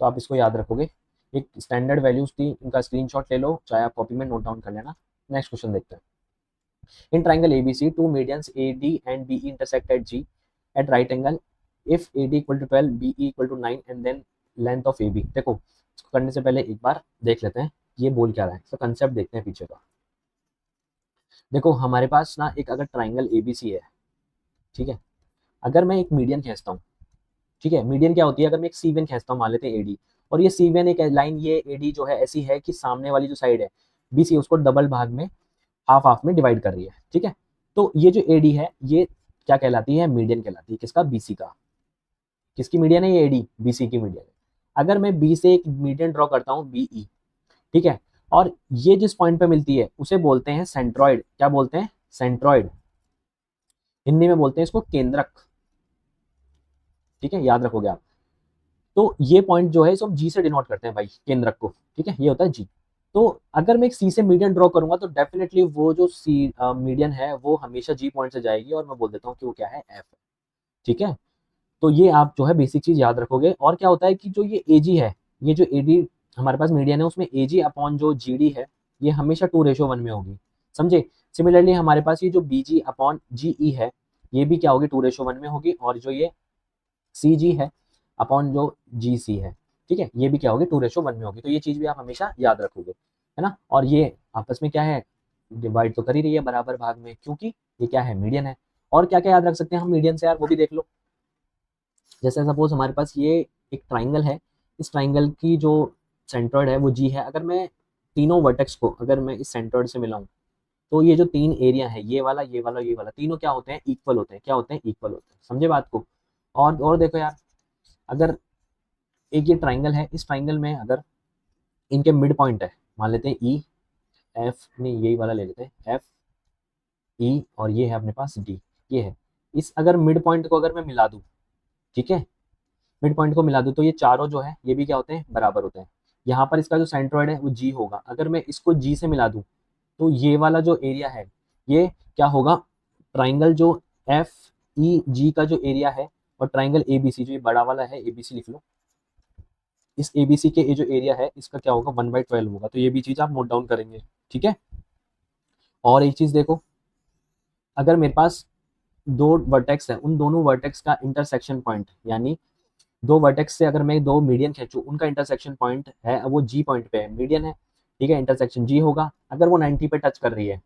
तो आप इसको याद रखोगे। एक स्टैंडर्ड वैल्यूज थी, इनका स्क्रीनशॉट ले लो, चाहे आप कॉपी में नोट डाउन कर लेना। नेक्स्ट क्वेश्चन देखते हैं। In triangle ABC, two medians AD and BE intersect at G at right angle if AD = 12, BE = 9 and then length of AB। देखो इसको करने से पहले एक बार देख लेते हैं ये बोल क्या रहा है, इसका कंसेप्ट देखते हैं पीछे का। देखो हमारे पास ना एक अगर ट्राइंगल ABC है, ठीक है। अगर मैं एक मीडियन खींचता हूँ, ठीक है, मीडियन क्या होती है, अगर मैं एक C1 खींचता हूँ, मान लेते हैं AD, और ये C1 एक लाइन, ये AD जो है ऐसी है कि सामने वाली जो साइड है BC उसको डबल भाग में, हाफ हाफ में डिवाइड कर रही है, ठीक है। तो ये जो AD है ये क्या कहलाती है, मीडियन कहलाती है, किसका, BC का। किसकी मीडियन है ये, AD BC की मीडियन है। अगर मैं B से एक मीडियन ड्रॉ करता हूँ BE, ठीक है, और ये जिस पॉइंट पे मिलती है उसे बोलते हैं सेंट्रॉइड। क्या बोलते हैं, सेंट्रॉइड। हिंदी में बोलते हैं इसको केंद्रक, ठीक है, याद रखोगे आप। तो ये पॉइंट जो है इसको हम जी से डिनोट करते हैं भाई, केंद्रक को, ठीक है, ये होता है जी। तो अगर मैं एक सी से मीडियन ड्रॉ करूंगा तो डेफिनेटली वो जो सी मीडियन है वो हमेशा जी पॉइंट से जाएगी, और मैं बोल देता हूँ कि वो क्या है, एफ, ठीक है। तो ये आप जो है बेसिक चीज याद रखोगे। और क्या होता है कि जो ये एजी है, ये जो एडी हमारे पास मीडियन है उसमें एजी अपॉन जो जीडी है ये हमेशा 2:1 में होगी, समझे। सिमिलरली हमारे पास ये जो बीजी अपॉन जीई है ये भी क्या होगी, 2:1 में होगी, और जो ये सी जी है अपॉन जो जी सी है, ठीक है, ये भी क्या होगी, 2:1 में होगी। तो ये चीज भी आप हमेशा याद रखोगे, है ना। और ये आपस में क्या है, डिवाइड तो कर ही रही है बराबर भाग में, क्योंकि ये क्या है, मीडियन है। और क्या क्या याद रख सकते हैं हम मीडियन से यार, वो भी देख लो। जैसे सपोज हमारे पास ये एक ट्राइंगल है, इस ट्राइंगल की जो सेंट्रॉइड है वो जी है। अगर मैं तीनों वर्टेक्स को अगर मैं इस सेंट्रॉइड से मिलाऊं तो ये जो तीन एरिया है, ये वाला ये वाला ये वाला, तीनों क्या होते हैं, इक्वल होते हैं। क्या होते हैं, इक्वल होते हैं, समझे बात को। और देखो यार, अगर एक ये ट्राइंगल है, इस ट्राइंगल में अगर इनके मिड पॉइंट है, मान लेते हैं ई एफ, नहीं यही वाला ले लेते हैं, एफ ई, और ये है अपने पास डी। ये है। इस अगर मिड पॉइंट को अगर मैं मिला दूं, ठीक है, मिड पॉइंट को मिला दूं तो ये चारों जो है ये भी क्या होते हैं, बराबर होते हैं। यहाँ पर इसका जो सेंट्रॉइड है वो जी होगा। अगर मैं इसको जी से मिला दूं तो ये वाला जो एरिया है ये क्या होगा, ट्राइंगल जो एफ ई जी का जो एरिया है और ट्राइंगल ए बी सी जो ये बड़ा वाला है, ए बी सी लिख लो, इस ए बी सी के ये जो एरिया है इसका क्या होगा, 1/12 होगा। तो ये भी चीज आप नोट डाउन करेंगे, ठीक है। और एक चीज देखो, अगर मेरे पास दो वर्टेक्स है, उन दोनों वर्टेक्स का इंटरसेक्शन पॉइंट, यानी दो वर्टेक्स से अगर मैं दो मीडियन खींचूं, उनका इंटरसेक्शन पॉइंट है वो जी पॉइंट पे है, मीडियन है, ठीक है, इंटरसेक्शन जी होगा। अगर वो 90 पे टच कर रही है,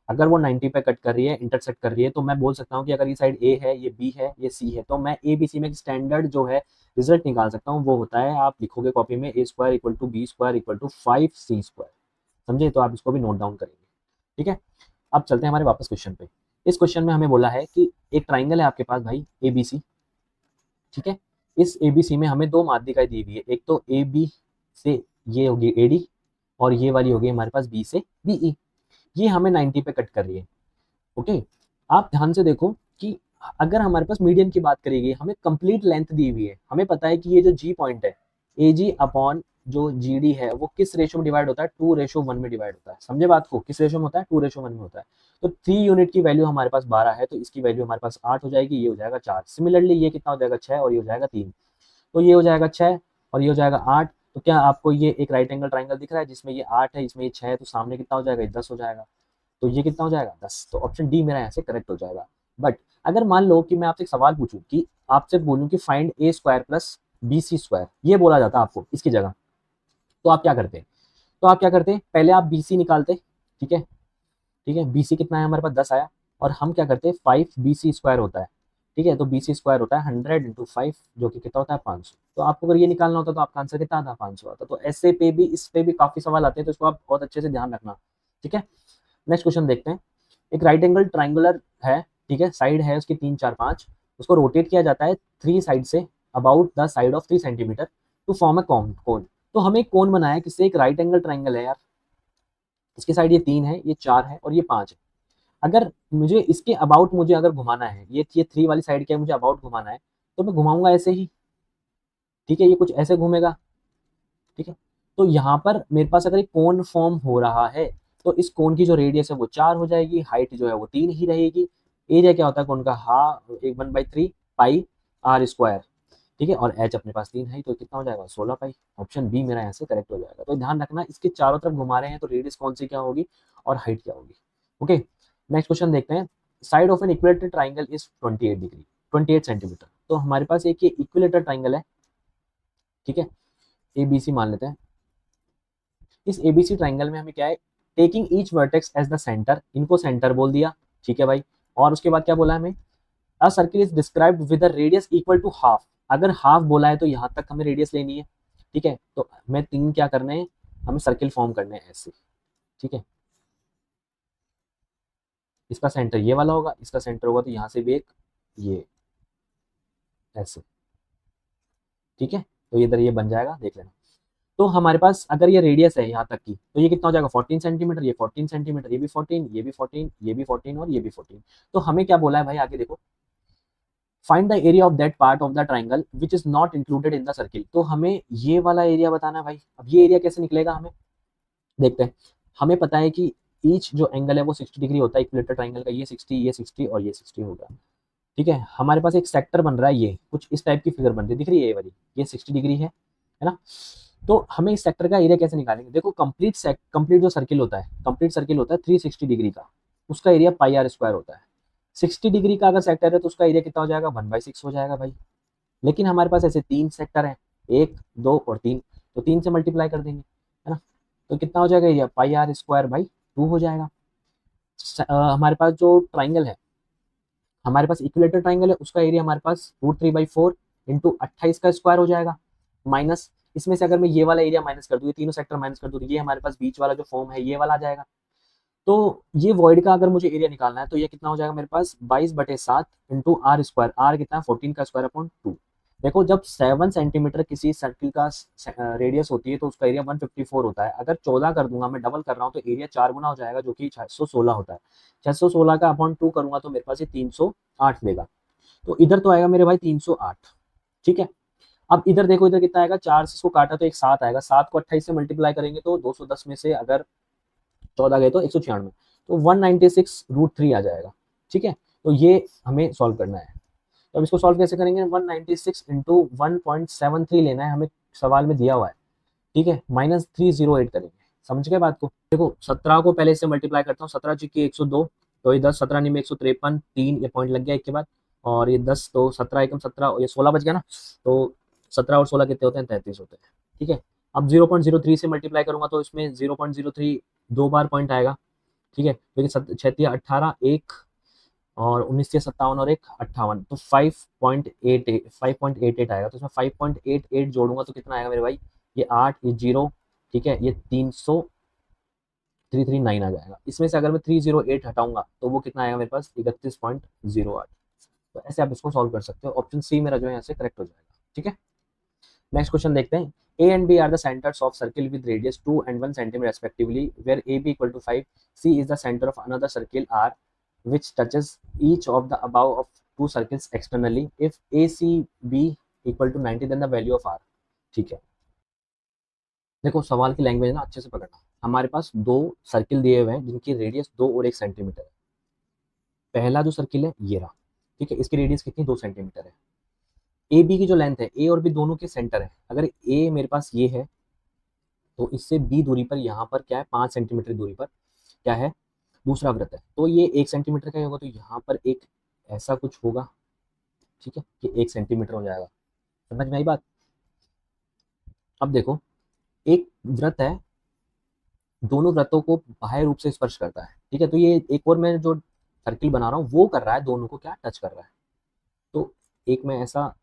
अगर वो 90 पे कट कर रही है, इंटरसेक्ट कर रही है, तो मैं बोल सकता हूँ कि अगर ये साइड ए है, ये बी है, ये सी है, तो मैं ए बी सी में स्टैंडर्ड जो है रिजल्ट निकाल सकता हूँ। वो होता है, आप लिखोगे कॉपी में, A square equal to B square equal to 5 C square. समझे, तो आप इसको भी नोट डाउन करेंगे, ठीक है। अब चलते हैं हमारे वापस क्वेश्चन पे। इस क्वेश्चन में हमें बोला है कि एक ट्राइंगल है आपके पास भाई ए बी सी, ठीक है। इस ए बी सी में हमें दो माध्यिकाएं दी हुई है, एक तो ए बी से ये होगी ए डी, और ये वाली होगी हमारे पास बी से बी ई। ये हमें 90 पे कट कर रही है, ओके। आप ध्यान से देखो कि अगर हमारे पास मीडियन की बात करेगी, हमें कंप्लीट लेंथ दी हुई है, हमें पता है कि ये जो जी पॉइंट है ए जी अपॉन जो जी डी है वो किस रेशो में डिवाइड होता है, 2:1 में डिवाइड होता है। समझे बात को, किस रेशो में होता है, 2:1 में होता है। तो 3 यूनिट की वैल्यू हमारे पास 12 है, तो इसकी वैल्यू हमारे पास 8 हो जाएगी, ये हो जाएगा 4। सिमिलरली ये कितना हो जाएगा, 6, और ये हो जाएगा 3। तो ये हो जाएगा 6 और ये हो जाएगा 8। तो क्या आपको ये एक राइट एंगल ट्राइंगल दिख रहा है जिसमें ये 8 है, इसमें ये 6 है, तो सामने कितना हो जाएगा, ये 10 हो जाएगा। तो ये कितना हो जाएगा, 10। तो ऑप्शन डी मेरा यहाँ से करेक्ट हो जाएगा। बट अगर मान लो कि मैं आपसे एक सवाल पूछूं कि आपसे बोलूं कि find A square plus B C square, ये बोला जाता आपको इसकी जगह, तो आप क्या करते? तो आप क्या करते, पहले आप बी सी निकालते, ठीक है, ठीक है। बी सी कितना है हमारे पास, 10 आया, और हम क्या करते, 5 बी सी स्क्वायर होता है, ठीक है। तो बी सी स्क्वायर होता है 100 × 5, जो कि कितना होता है, 500। तो आपको अगर ये निकालना होता तो आपका आंसर कितना आता, 500 आता। तो ऐसे पे भी, इस पे भी काफी सवाल आते हैं, तो इसको आप बहुत अच्छे से ध्यान रखना, ठीक है। नेक्स्ट क्वेश्चन देखते हैं। एक राइट एंगल ट्राइंगुलर है, ठीक है, साइड है उसकी 3, 4, 5, उसको रोटेट किया जाता है 3 साइड से about the side of 3 centimeter to form a cone. तो हमें एक कोन बनाया है, किससे, एक राइट एंगल ट्राइंगल है यार, इसकी साइड ये 3 है, ये 4 है और ये 5 है। अगर मुझे इसके अबाउट मुझे अगर घुमाना है, ये 3 वाली साइड के मुझे अबाउट घुमाना है, तो मैं घुमाऊंगा ऐसे ही, ठीक है, ये कुछ ऐसे घूमेगा, ठीक है। तो यहाँ पर मेरे पास अगर एक कोन फॉर्म हो रहा है, तो इस कोन की जो रेडियस है वो 4 हो जाएगी, हाइट जो है वो 3 ही रहेगी। एरिया क्या होता है कोन का, एक 1/3 पाई आर स्क्वायर, ठीक है। और एच अपने पास 3 है, तो कितना हो जाएगा, 16 पाई। ऑप्शन बी मेरा यहाँ से करेक्ट हो जाएगा। तो ध्यान रखना, इसके चारों तरफ घुमा रहे हैं तो रेडियस कौन सी क्या होगी और हाइट क्या होगी, ओके। नेक्स्ट क्वेश्चन देखते हैं। Side of an equilateral triangle is 28 degree, 28 centimetre. तो हमारे पास एक ये इक्विलेटरल ट्राइंगल है, ठीक है, ए बी सी मान लेते हैं। इस एबीसी ट्राइंगल में हमें क्या है, taking each vertex as the centre, इनको सेंटर बोल दिया, ठीक है भाई। और उसके बाद क्या बोला हमें, a circle is described with a radius equal to half. अगर हाफ बोला है तो यहाँ तक हमें रेडियस लेनी है, ठीक है। तो हमें 3 क्या करने हैं, हमें सर्किल फॉर्म करने हैं ऐसे, ठीक है। इसका सेंटर ये वाला होगा, इसका सेंटर होगा तो यहाँ से भी एक ये ऐसे, ठीक है। तो ये इधर ये बन जाएगा, देख लेना। तो हमारे पास अगर ये रेडियस है यहाँ तक की, तो ये कितना हो जाएगा, 14 सेंटीमीटर, ये 14 सेंटीमीटर, ये भी 14, ये भी 14, ये भी 14 और ये भी 14। तो हमें क्या बोला है भाई, आगे देखो, find the area of that part of the triangle which is not included in the circle. तो हमें ये वाला एरिया बताना है भाई। अब ये एरिया कैसे निकलेगा, हमें देखते हैं। हमें पता है कि ईच जो एंगल है वो 60 डिग्री होता है इक्विलेटरल ट्राइंगल का, ये 60, ये 60 और ये 60 होगा, ठीक है। हमारे पास एक सेक्टर बन रहा है, ये कुछ इस टाइप की फिगर बन रही है, दिख रही है ये वाली, ये 60 डिग्री है ना। तो हमें इस सेक्टर का एरिया कैसे निकालेंगे, देखो कंप्लीट जो सर्किल होता है, कंप्लीट सर्किल होता है 360 डिग्री का, उसका एरिया पाई आर स्क्वायर होता है। 60 डिग्री का अगर सेक्टर है तो उसका एरिया कितना हो जाएगा, 1/6 हो जाएगा भाई। लेकिन हमारे पास ऐसे 3 सेक्टर हैं, 1, 2 और 3, तो 3 से मल्टीप्लाई कर देंगे, है ना। तो कितना हो जाएगा area, pi r square by 2 हो जाएगा। हमारे पास जो ट्राइंगल है, हमारे पास इक्विलेटर ट्राइंगल है, उसका एरिया हमारे पास √3/4 इंटू 28 का स्क्वायर हो जाएगा, माइनस इसमें से अगर मैं ये वाला एरिया माइनस कर दूँ, ये तीनों सेक्टर माइनस कर दूँ, तो ये हमारे पास बीच वाला जो फॉर्म है ये वाला आ जाएगा। तो ये वॉइड का अगर मुझे एरिया निकालना है तो ये कितना हो जाएगा मेरे पास, 22/7 इंटू आर स्क्वायर, आर कितना है 14 का स्क्वायर अपॉन 2। देखो जब 7 सेंटीमीटर किसी सर्किल का रेडियस होती है तो उसका एरिया 154 होता है। अगर 14 कर दूंगा, मैं डबल कर रहा हूँ, तो एरिया 4 गुना हो जाएगा, जो कि 616 होता है। 616 का अपॉन 2 करूंगा तो मेरे पास ये 308 देगा। तो इधर तो आएगा मेरे भाई 308। ठीक है, अब इधर देखो, इधर कितना आएगा, 4 से इसको काटा तो एक 7 आएगा। 7 को 28 से मल्टीप्लाई करेंगे तो 210 में से अगर 14 गए तो 196, तो 196√3 आ जाएगा। ठीक है, तो ये हमें सॉल्व करना है। तो अब इसको सॉल्व कैसे करेंगे, 196 इंटू 1.73 लेना है हमें, सवाल में दिया हुआ है। ठीक है, -308 करेंगे। समझ गए बात को। देखो 17 को पहले से मल्टीप्लाई करता हूँ, 17 चुकी 102, तो ये 10, 17 नहीं में 153, 3 ये पॉइंट लग गया एक के बाद, और ये 10, तो 17 एकम 17, ये 16 बच गया ना। तो 17 और 16 कितने होते हैं, 33 होते हैं। ठीक है, अब 0.03 से मल्टीप्लाई करूंगा तो इसमें 0.03 दो बार पॉइंट आएगा। ठीक है, क्योंकि 6 18 एक, और 19 से 57 और एक 58, तो 5.88 आएगा। तो इसमें 5.88 जोड़ूंगा तो कितना आएगा मेरे भाई, ये 8, ये 0। ठीक है, ये 339 आ जाएगा। इसमें से अगर मैं 308 हटाऊंगा तो वो कितना आएगा मेरे पास, 31.08। तो ऐसे आप इसको सॉल्व कर सकते हो। ऑप्शन सी मेरा जो है यहाँ से करेक्ट हो जाएगा। ठीक है, नेक्स्ट क्वेश्चन देखते हैं। A and B are the centers of circle with radius 2 and 1 cm respectively, where AB equal to 5, C is the center of another circle R, which touches each of the above of two circles externally. If ACB equal to 90, then the value of R. ठीक है, देखो सवाल की language ना अच्छे से पकड़ना। हमारे पास दो सर्किल दिए हुए हैं जिनकी रेडियस 2 और 1 सेंटीमीटर है। पहला जो सर्किल है ये रहा। ठीक है, इसकी रेडियस कितनी, 2 सेंटीमीटर है। ए बी की जो लेंथ है, ए और बी दोनों के सेंटर है। अगर ए मेरे पास ये है, तो इससे बी दूरी पर, यहाँ पर क्या है, 5 सेंटीमीटर दूरी पर क्या है, दूसरा वृत्त है। तो ये 1 सेंटीमीटर का ही होगा, तो यहाँ पर एक ऐसा कुछ होगा। ठीक है, कि 1 सेंटीमीटर हो जाएगा। समझ में आई बात। अब देखो, एक वृत्त है, दोनों वृत्तों को बाह्य रूप से स्पर्श करता है। ठीक है, तो ये एक और मैं जो सर्किल बना रहा हूँ वो कर रहा है, दोनों को क्या टच कर रहा है। तो एक मैं ऐसा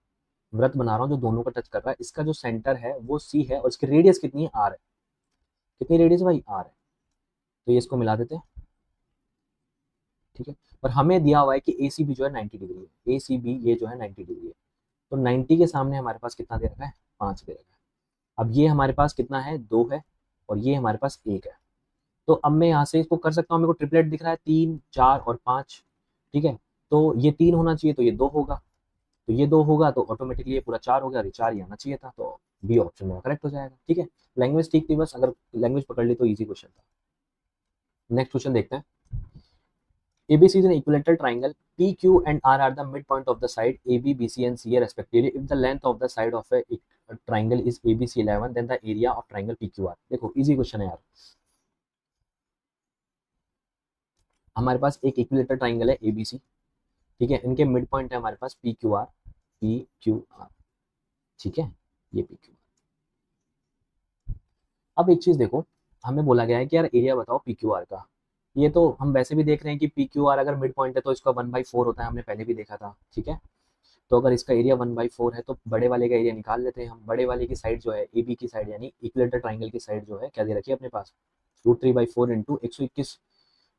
वृत्त बना रहा हूँ जो दोनों को टच कर रहा है। इसका जो सेंटर है वो सी है, और इसकी रेडियस कितनी है, आर है। कितनी रेडियस है भाई, आर है। तो ये इसको मिला देते हैं। ठीक है, पर हमें दिया हुआ है कि ए सी बी जो है 90 डिग्री है। ए सी बी ये जो है 90 डिग्री है। तो 90 के सामने हमारे पास कितना दे रखा है, 5 दे रखा है। अब ये हमारे पास कितना है, 2 है, और ये हमारे पास 1 है। तो अब मैं यहाँ से इसको कर सकता हूँ, मेरे को ट्रिपलेट दिख रहा है, 3 4 और 5। ठीक है, तो ये 3 होना चाहिए, तो ये 2 होगा, तो ये 2 होगा, तो ऑटोमेटिकली ये पूरा 4 हो गया, और ये 4 ही आना चाहिए था। तो बी ऑप्शन मेरा करेक्ट हो जाएगा। ठीक है, लैंग्वेज ठीक थी, बस अगर लैंग्वेज पकड़ ली तो ईजी क्वेश्चन था। नेक्स्ट क्वेश्चन देखते हैं। ABC is an equilateral triangle. PQ and R are the midpoint of the side AB, BC, and CA respectively. If the length of the side of a triangle is ABC 11, then the area of triangle PQR. देखो easy question है यार। हमारे पास एक equilateral triangle है ABC। ठीक है, इनके mid point है हमारे पास PQR, PQR। ठीक है, ये PQR। अब एक चीज देखो, हमें बोला गया है कि यार एरिया बताओ PQR का। ये तो हम वैसे भी देख रहे हैं कि PQR अगर मिड पॉइंट है तो इसका 1/4 होता है, हमने पहले भी देखा था। ठीक है, तो अगर इसका एरिया 1/4 है तो बड़े वाले का एरिया निकाल लेते हैं हम। बड़े वाले की साइड जो है, ए बी की साइड यानी इक्विलेटरल ट्राइंगल की साइड जो है, क्या दे रखी है अपने पास, √3/4 इंटू 121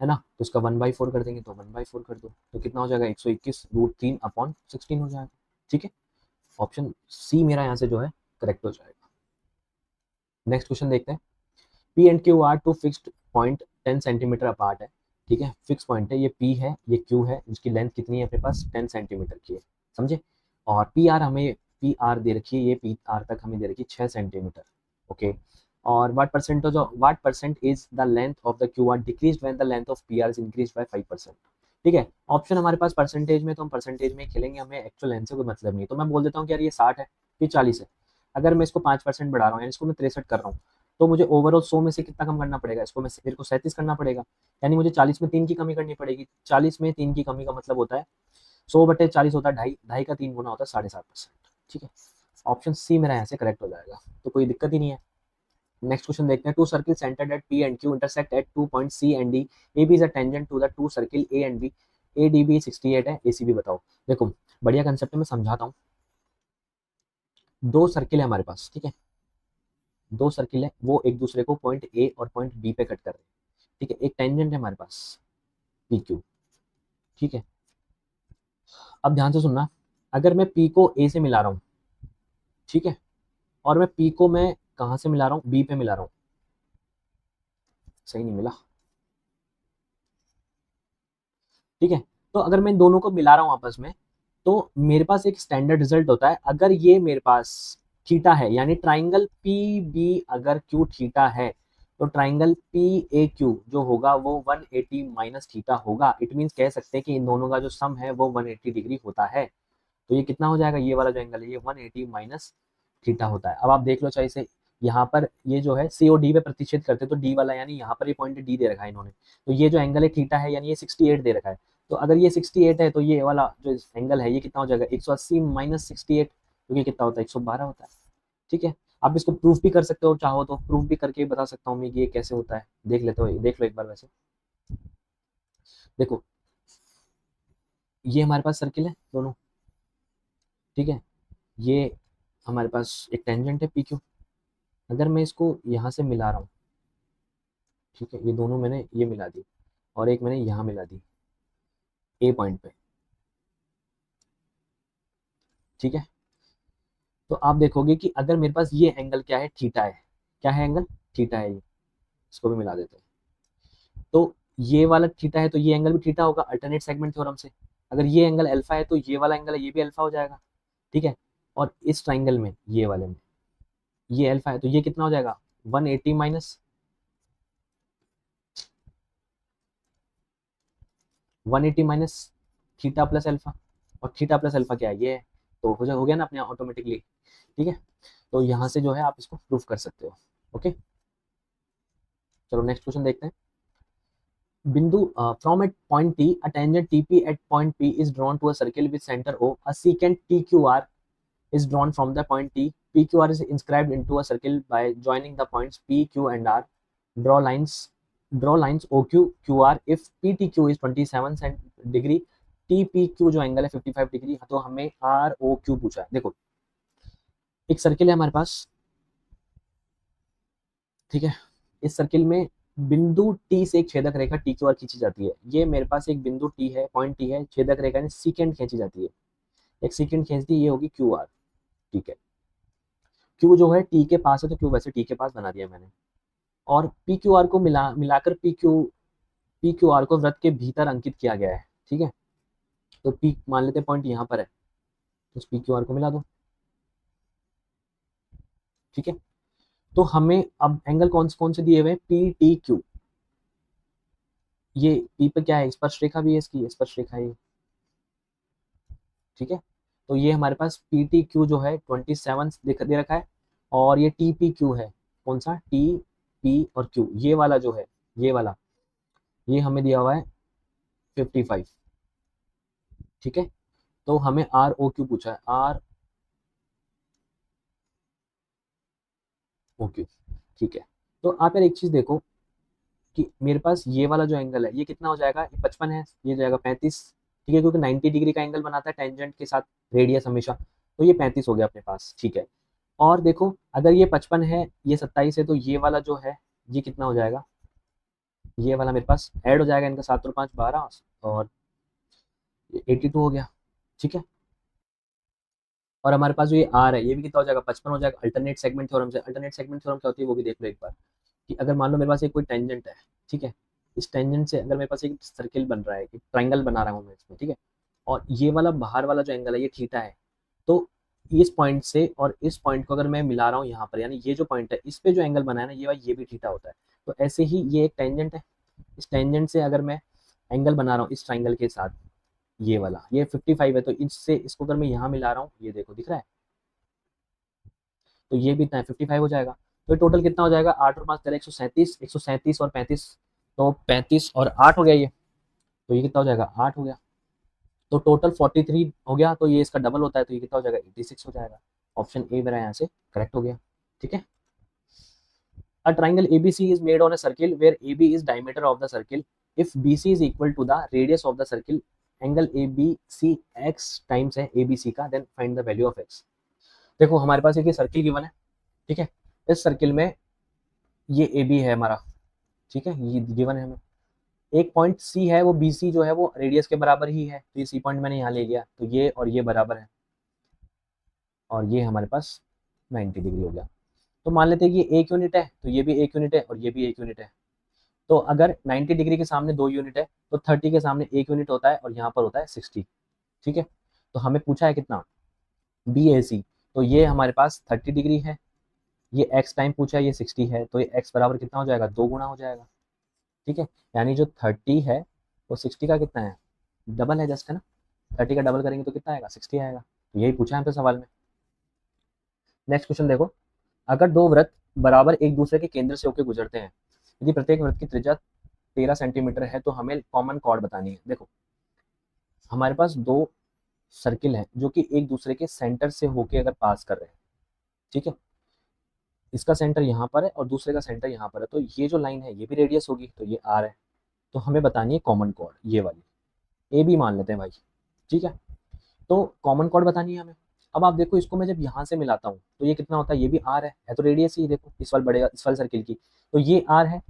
है ना। तो इसका 1/4 कर देंगे, तो 1/4 कर दो, तो कितना हो जाएगा, 121 √3/16 हो जाएगा। ठीक है, ऑप्शन सी मेरा यहाँ से जो है करेक्ट हो जाएगा। नेक्स्ट क्वेश्चन देखते हैं। P and Q are two fixed point 10 centimetre apart है। ठीक है, फिक्स पॉइंट है, ये पी है, ये क्यू है, इसकी लेंथ कितनी है अपने पास, 10 सेंटीमीटर की है। समझे। और पी आर हमें, पी आर दे रखी है, ये पी आर तक हमें दे रखी है 6 सेंटीमीटर। ओके, और what percent is the length of the Q R decrease when the length of P R is increase by 5%। ठीक है, ऑप्शन हमारे पास परसेंटेज में, तो हम परसेंटेज में खेलेंगे, हमें एक्चुअल लेंथ से कोई मतलब नहीं। तो मैं बोल देता हूँ कि यार ये 60 है, ये 40 है। अगर मैं इसको 5% बढ़ा रहा हूँ, यानी इसको मैं 63 कर रहा हूँ, तो मुझे ओवरऑल 100 में से कितना कम करना पड़ेगा, इसको मेरे को 37 करना पड़ेगा। यानी मुझे 40 में 3 की कमी करनी पड़ेगी। 40 में 3 की कमी का मतलब होता है 100/40 होता है 2.5, 2.5 का 3 गुना होता है 7.5%। ठीक है, ऑप्शन सी मेरा यहाँ से करेक्ट हो जाएगा, तो कोई दिक्कत ही नहीं है। नेक्स्ट क्वेश्चन देखते हैं। Two circle centred at P and Q intersect at 2 point C and D. A B is a tangent to the two circle A and B. A D B 68 है, ए सी बी बताओ। देखो बढ़िया concept है, मैं समझाता हूँ। दो circle है हमारे पास। ठीक है, दो सर्किल है, वो एक दूसरे को पॉइंट ए और पॉइंट बी पे कट कर रहे हैं। ठीक है, एक टेंजेंट है हमारे पास पी क्यू। ठीक है, अब ध्यान से सुनना, अगर मैं पी को ए से मिला रहा हूँ, ठीक है, और मैं पी को मैं कहाँ से मिला रहा हूँ, बी पे मिला रहा हूँ, सही नहीं मिला, ठीक है। तो अगर मैं इन दोनों को मिला रहा हूँ आपस में, तो मेरे पास एक स्टैंडर्ड रिजल्ट होता है। अगर ये मेरे पास थीटा है, यानी ट्राइंगल पी बी अगर क्यू थीटा है, तो ट्राइंगल पी ए क्यू जो होगा वो 180 माइनस थीटा होगा। इट मीन्स कह सकते हैं कि इन दोनों का जो सम है वो 180 डिग्री होता है। तो ये कितना हो जाएगा, ये वाला जो एंगल है ये 180 माइनस थीटा होता है। अब आप देख लो चाहे से, यहाँ पर ये जो है सी और डी पे प्रतिच्छेद करते तो डी वाला, यानी यहाँ पर ये पॉइंट डी दे रखा है इन्होंने, तो ये जो एंगल है थीटा है, यानी ये 68 दे रखा है। तो अगर ये 68 है तो ये वाला जो एंगल है ये कितना हो जाएगा, 180 माइनस 68, तो ये कितना होता है, 112 होता है। ठीक है, आप इसको प्रूफ भी कर सकते हो, चाहो तो प्रूफ भी करके बता सकता हूँ मैं कि ये कैसे होता है। देख लेते हो, देख लो एक बार। वैसे देखो, ये हमारे पास सर्किल है दोनों, ठीक है, ये हमारे पास एक टेंजेंट है पी क्यू। अगर मैं इसको यहाँ से मिला रहा हूँ, ठीक है, ये दोनों मैंने ये मिला दी और एक मैंने यहाँ मिला दी ए पॉइंट पे, ठीक है। तो आप देखोगे कि अगर मेरे पास ये एंगल क्या है, थीटा है, क्या है एंगल, थीटा है, ये इसको भी मिला देते हैं। तो ये वाला थीटा है तो ये एंगल भी थीटा होगा अल्टरनेट सेगमेंट थ्योरम से। अगर ये एंगल अल्फा है तो ये वाला एंगल है ये भी अल्फा हो जाएगा, ठीक है। और इस ट्राइंगल में ये वाले में ये अल्फा है तो ये कितना हो जाएगा, 180 minus 180 minus theta plus alpha. और थीटा प्लस अल्फा क्या है, ये है। तो हो गया ना अपने ऑटोमेटिकली, ठीक है। तो यहाँ से जो है आप इसको प्रूफ कर सकते हो। ओके, चलो नेक्स्ट क्वेश्चन देखते हैं। बिंदु from at point T a tangent TP at point P is drawn to a circle with centre O a secant T Q R is drawn from the point T. PQR is inscribed into a circle by joining the points P, Q, and R. Draw lines. Draw lines OQ, QR. If PTQ is 27 degree, TPQ जो angle है 55 degree, तो हमें ROQ पूछा है। देखो, एक circle है हमारे पास, ठीक है। इस सर्किल में बिंदु टी से एक छेदक रेखा टी क्यू आर खींची जाती है। ये मेरे पास एक बिंदु टी है, पॉइंट टी है, छेदक रेखा सीकेंड खींची जाती है, एक सीकेंड खींचती है, ये होगी क्यू आर, ठीक है। क्यू जो है टी के पास है तो क्यू वैसे टी के पास बना दिया मैंने। और पी क्यू आर को मिलाकर पी क्यू आर को वृत्त के भीतर अंकित किया गया है, ठीक है। तो पी मान लेते पॉइंट यहाँ पर है, तो उस पी क्यू आर को मिला दो, ठीक है। तो हमें अब एंगल कौन कौन से दिए हुए हैं, पी टी क्यू। ये पी पे क्या है, स्पर्श रेखा भी है, इसकी स्पर्श रेखा है, ठीक है। तो ये हमारे पास पी टी क्यू जो है 27 दे रखा है, और ये टी पी क्यू है, कौन सा, टी पी और क्यू, ये वाला जो है, ये वाला, ये हमें दिया हुआ है 55, ठीक है। तो हमें आर ओ क्यू पूछा है, आर ओ क्यू, ठीक है। तो आप यार एक चीज देखो कि मेरे पास ये वाला जो एंगल है ये कितना हो जाएगा, ये 55 है, ये जाएगा 35, ठीक है, क्योंकि 90 डिग्री का एंगल बनाता है टेंजेंट के साथ रेडियस हमेशा, तो ये 35 हो गया अपने पास, ठीक है। और देखो, अगर ये 55 है, ये 27 है, तो ये वाला जो है ये कितना हो जाएगा, ये वाला मेरे पास ऐड हो जाएगा, इनका 7 और 5 12, और 82 हो गया, ठीक है। और हमारे पास जो ये आर है ये भी कितना हो जाएगा, 55 हो जाएगा अल्टरनेट सेगमेंट थ्योरम से। अल्टरनेट सेगमेंट थ्योरम क्या होती है वो भी देख लो एक बार, कि अगर मान लो मेरे पास एक कोई टेंजेंट है, ठीक है, इस टेंजेंट से अगर मेरे पास एक सर्किल बन रहा है, एक ट्राइंगल बना रहा हूँ मैं इसमें, ठीक है, और ये वाला बाहर वाला जो एंगल है ये थीटा है, तो इस पॉइंट से और इस पॉइंट को अगर मैं मिला रहा हूँ यहाँ पर, यानी ये जो पॉइंट है इस पे जो एंगल बना है ना ये भी थीटा होता है। तो ऐसे ही ये एक टेंजेंट है, इस टेंजेंट से अगर मैं एंगल बना रहा हूँ इस ट्राइंगल के साथ, ये वाला ये 55 है, तो इससे इसको अगर मैं यहाँ मिला रहा हूँ, ये देखो दिख रहा है, तो ये भी इतना है 55 हो जाएगा। तो टोटल कितना हो जाएगा, 8 और 5 तेरह, 137, 137 और 35, तो 35 और 8 हो गया ये, तो ये कितना हो जाएगा, 8 हो गया। तो टोटल 43 हो गया, तो ये इसका डबल होता है, तो ये कितना हो जाएगा, 86 हो जाएगा। ऑप्शन ए मेरा यहाँ से करेक्ट हो गया, ठीक है। A triangle ABC is made on a circle where AB is diameter of the circle. If BC is equal to the radius of the circle, angle ABC x times है ABC का, then find the value of x। देखो हमारे पास एक ये circle given है, ठीक है। इस सर्किल में ये AB है हमारा, ठीक है, ये गिवन है हमें। एक पॉइंट C है, वो BC जो है वो रेडियस के बराबर ही है, तो ये C पॉइंट मैंने यहाँ ले लिया, तो ये और ये बराबर है, और ये हमारे पास 90 डिग्री हो गया। तो मान लेते हैं कि ये 1 यूनिट है, तो ये भी 1 यूनिट है और ये भी 1 यूनिट है। तो अगर 90 डिग्री के सामने 2 यूनिट है तो 30 के सामने 1 यूनिट होता है और यहाँ पर होता है 60। ठीक है, तो हमें पूछा है कितना, बी ए सी। तो ये हमारे पास 30 डिग्री है, ये एक्स टाइम पूछा है, ये 60 है, तो ये एक्स बराबर कितना हो जाएगा, 2 गुना हो जाएगा। ठीक है, यानी जो 30 है वो 60 का कितना है, डबल है जस्ट, है ना। 30 का डबल करेंगे तो कितना आएगा, 60 आएगा। तो यही पूछा है हमसे सवाल में। नेक्स्ट क्वेश्चन देखो, अगर दो वृत्त बराबर एक दूसरे के केंद्र से होकर गुजरते हैं, यदि प्रत्येक वृत्त की त्रिज्या 13 सेंटीमीटर है तो हमें कॉमन कॉर्ड बतानी है। देखो हमारे पास दो सर्किल हैं जो कि एक दूसरे के सेंटर से होके अगर पास कर रहे हैं, ठीक है, इसका सेंटर यहाँ पर है और दूसरे का सेंटर यहाँ पर है, तो ये जो लाइन है ये भी रेडियस होगी, तो ये आर है। तो हमें बतानी है कॉमन कॉर्ड, ये वाली ए बी मान लेते हैं भाई। ठीक है, तो कॉमन कॉर्ड बतानी है हमें। अब आप देखो इसको मैं जब यहाँ से मिलाता हूँ तो ये कितना होता है, ये भी आर है तो रेडियस ही देखो इस वाले बड़े इस वाले सर्किल की, तो ये आर है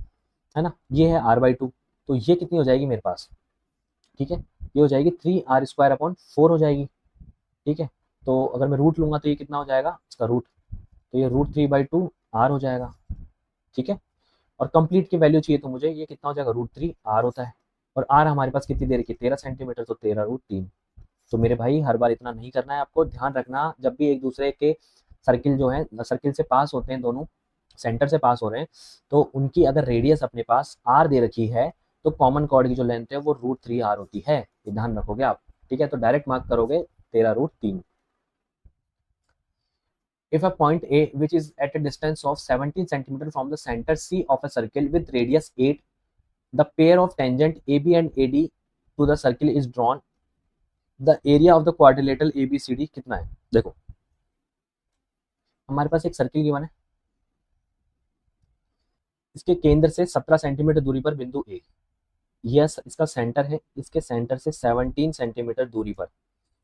ना, ये है R/2। तो ये कितनी हो जाएगी मेरे पास, ठीक है, ये हो जाएगी 3r² अपॉन 4 हो जाएगी। ठीक है, तो अगर मैं रूट लूंगा तो ये कितना हो जाएगा इसका रूट, तो ये √3/2 आर हो जाएगा। ठीक है, और कंप्लीट की वैल्यू चाहिए तो मुझे ये कितना हो जाएगा, √3 आर होता है। और आर हमारे पास कितनी देर की, 13 सेंटीमीटर, तो 13√3। तो मेरे भाई हर बार इतना नहीं करना है आपको, ध्यान रखना जब भी एक दूसरे के सर्किल जो है सर्किल से पास होते हैं, दोनों सेंटर से पास हो रहे हैं, तो उनकी अगर रेडियस अपने पास आर दे रखी है तो कॉमन कॉर्ड की जो लेंथ है वो √3 आर होती है, ये ध्यान रखोगे आप। ठीक है, तो डायरेक्ट मार्क करोगे 13√3। If a point A which is at a distance of 17 centimeter from the center C of a circle with radius 8, the pair of tangent AB and AD to the circle is drawn, the area of the quadrilateral ABCD कितना है। देखो हमारे पास एक circle given है, इसके केंद्र से 17 centimetre दूरी पर बिंदु ए, यह इसका सेंटर है, इसके सेंटर से 17 सेंटीमीटर दूरी पर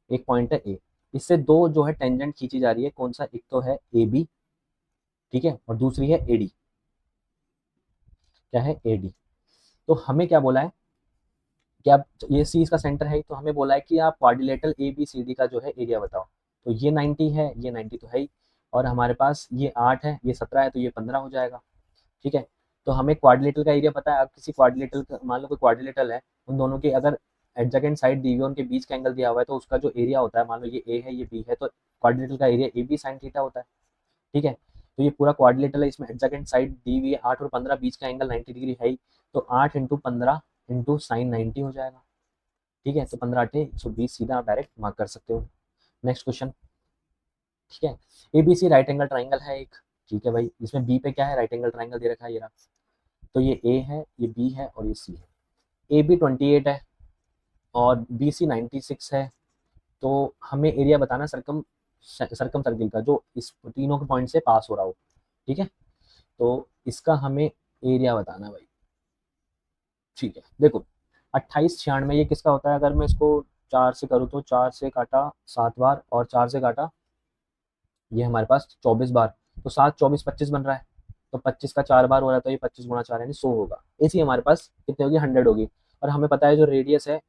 एक पॉइंट है ए, इससे दो जो है टेंजेंट खींची जा रही है, कौन सा, एक तो है ए बी, ठीक है, और दूसरी है ए डी। क्या है, ए डी। तो हमें क्या बोला है कि आप, ये सी इसका सेंटर है, तो हमें बोला है कि आप quadrilateral A B C D का जो है एरिया बताओ। तो ये 90 है, ये 90 तो है ही, और हमारे पास ये 8 है, ये 17 है, तो ये 15 हो जाएगा। ठीक है, तो हमें क्वाड्रिलेटरल का एरिया पता है। अब किसी क्वाड्रिलेटरल का, मान लो कोई क्वाड्रिलेटरल है, उन दोनों के अगर एडजेसेंट साइड दी हुई है, उनके बीच का एंगल दिया हुआ है, तो उसका जो एरिया होता है, मान लो ये ए है ये बी है, तो क्वाड्रिलेटरल का area A B sine theta होता है। ठीक है, तो ये पूरा क्वाड्रिलेटरल है, इसमें एडजेसेंट साइड दी हुई है 8 और 15, बीच का एंगल 90 डिग्री है ही, तो 8 इंटू 15 इंटू साइन 90 हो जाएगा। ठीक है, तो 15 8 120 सीधा आप डायरेक्ट मार्क कर सकते हो। नेक्स्ट क्वेश्चन, ठीक है, एबीसी राइट एंगल ट्राइंगल है एक। ठीक है भाई, इसमें बी पे क्या है, राइट एंगल ट्राइंगल दे रखा है ये रहा। तो ये ए है, ये बी है और ये सी है। ए बी 28 है और बी सी 96 है। तो हमें एरिया बताना सर्कम सर्किल का जो इस तीनों के पॉइंट से पास हो रहा हो। ठीक है, तो इसका हमें एरिया बताना है भाई। ठीक है, देखो 28 96 ये किसका होता है, अगर मैं इसको 4 से करूँ तो 4 से काटा 7 बार और 4 से काटा ये हमारे पास 24 बार, तो 7 24 25 बन रहा है। तो 25 का 4 बार हो रहा है, तो ये 25 गुणा 4 यानी 100 होगा। इसी हमारे पास कितने होगी, 100 होगी। और हमें पता है जो रेडियस है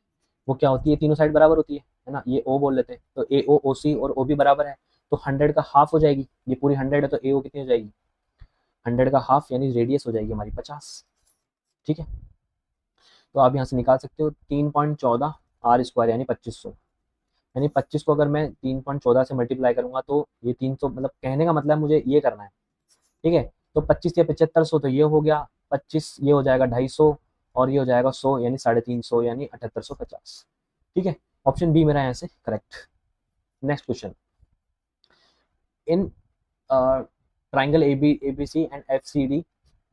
वो क्या होती है, तीनों साइड बराबर होती है ना, ये ओ बोल लेते हैं, तो ए ओ ओ सी और ओ भी बराबर है, तो 100 का हाफ हो जाएगी, ये पूरी 100 है, तो ए ओ कितनी हो जाएगी, 100 का हाफ यानी रेडियस हो जाएगी हमारी 50। ठीक है, तो आप यहाँ से निकाल सकते हो 3.14 R² यानी 2500, यानी 25 को अगर मैं 3.14 से मल्टीप्लाई करूंगा तो ये 300, मतलब कहने का मतलब मुझे ये करना है। ठीक है, तो 25 या 7500, तो ये हो गया 25, ये हो जाएगा 250 और ये हो जाएगा 100 यानी 350 यानी 7850। ठीक है, ऑप्शन बी मेरा यहाँ से correct. Next question, in triangle A B C and F C D,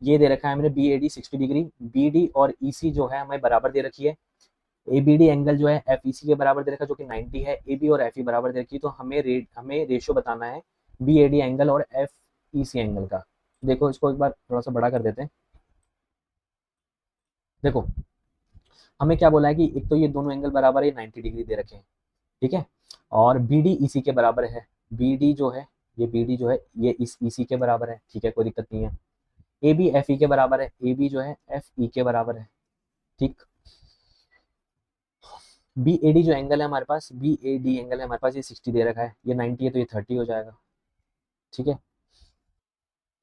ये दे रखा है मैंने B A D 60 degree, B D और ई सी जो है हमें बराबर दे रखी है, ए बी डी एंगल जो है एफ ई सी के बराबर दे रखा है जो कि 90 है, ए बी और एफ ई बराबर दे रखी है, तो हमें रेशियो बताना है बी ए डी एंगल और एफ ई सी एंगल का। देखो इसको एक बार थोड़ा सा बड़ा कर देते हैं। देखो हमें क्या बोला है कि एक तो ये दोनों एंगल बराबर है, 90 डिग्री दे रखे हैं। ठीक है, और बी डी ई सी के बराबर है, बी डी जो है, ये बी डी जो है ये इस ई सी के बराबर है। ठीक है, कोई दिक्कत नहीं है। ए बी एफ ई के बराबर है, ए बी जो है एफ ई के बराबर है। ठीक, बी ए डी जो एंगल है हमारे पास, बी ए डी एंगल है हमारे पास, ये 60 दे रखा है, ये 90 है तो ये 30 हो जाएगा। ठीक है।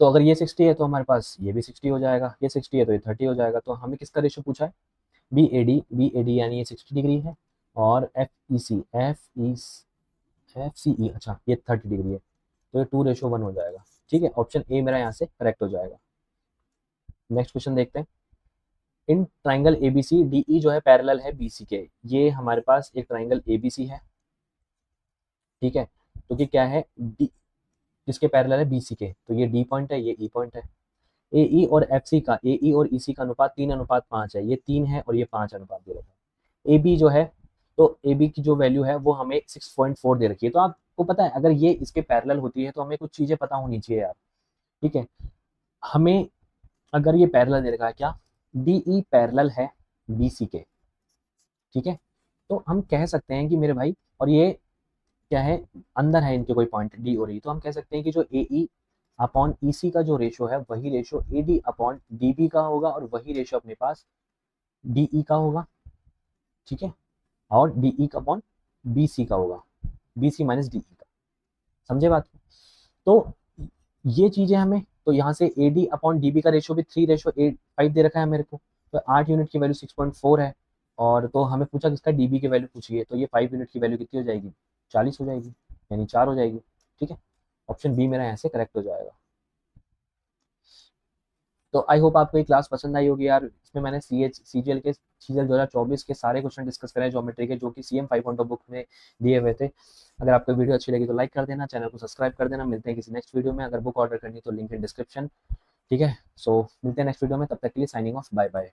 तो अगर ये 60 है तो हमारे पास ये भी 60 हो जाएगा, ये 60 है तो ये 30 हो जाएगा। तो हमें किसका रेशियो पूछा है? बी ए डी यानी ये 60 डिग्री है, और एफ सी ई, अच्छा ये 30 डिग्री है, तो ये 2:1 हो जाएगा। ठीक है, ऑप्शन ए मेरा यहाँ से करेक्ट हो जाएगा। नेक्स्ट क्वेश्चन देखते हैं। इन ट्राइंगल एबीसी डीई जो है पैरेलल है बीसी के। ये हमारे पास एक ट्राइंगल एबीसी है, ठीक है, तो कि क्या है डी, किसके पैरेलल है? बीसी के। तो ये डी पॉइंट है, ये ई पॉइंट है। एई और एफसी का, एई और ईसी का अनुपात 3:5 है। ये 3 है और ये 5 अनुपात दे रखा है। ए बी जो है, तो ए बी की जो वैल्यू है वो हमें 6.4 दे रखी है। तो आपको पता है अगर ये इसके पैरेलल होती है तो हमें कुछ चीजें पता होनी चाहिए यार। ठीक है, हमें अगर ये पैरेलल दे रखा है क्या, डीई पैरेलल है बीसी के, ठीक है, तो हम कह सकते हैं कि मेरे भाई, और ये क्या है, अंदर है इनके कोई पॉइंट डी और ई, तो हम कह सकते हैं कि जो ए ई अपॉन ई सी का जो रेशो है वही ratio A D upon D B का होगा, और वही रेशो अपने पास डी ई का होगा। ठीक है, और डी ई का अपॉन बी सी का होगा, B C minus D E का। समझे बात को? तो ये चीजें हमें, तो यहाँ से A D upon D B का रेशो भी 3:8:5 दे रखा है मेरे को, तो 8 यूनिट की वैल्यू 6.4 है। और तो हमें पूछा किसका, डी बी की वैल्यू पूछी है, तो ये 5 यूनिट की वैल्यू कितनी हो जाएगी? 40 हो जाएगी, यानी 4 हो जाएगी। ठीक है, ऑप्शन बी मेरा यहाँ से करेक्ट हो जाएगा। तो आई होप आपको ये क्लास पसंद आई होगी यार। इसमें मैंने सीजीएल 2024 के सारे क्वेश्चन डिस्कस करे ज्योमेट्री के, जो कि CM 5.0 बुक में दिए हुए थे। अगर आपको वीडियो अच्छी लगी तो लाइक कर देना, चैनल को सब्सक्राइब कर देना। मिलते हैं किसी नेक्स्ट वीडियो में। अगर बुक ऑर्डर करनी है तो लिंक इन डिस्क्रिप्शन। ठीक है, सो मिलते हैं नेक्स्ट वीडियो में, तब तक के लिए साइनिंग ऑफ, बाय बाय।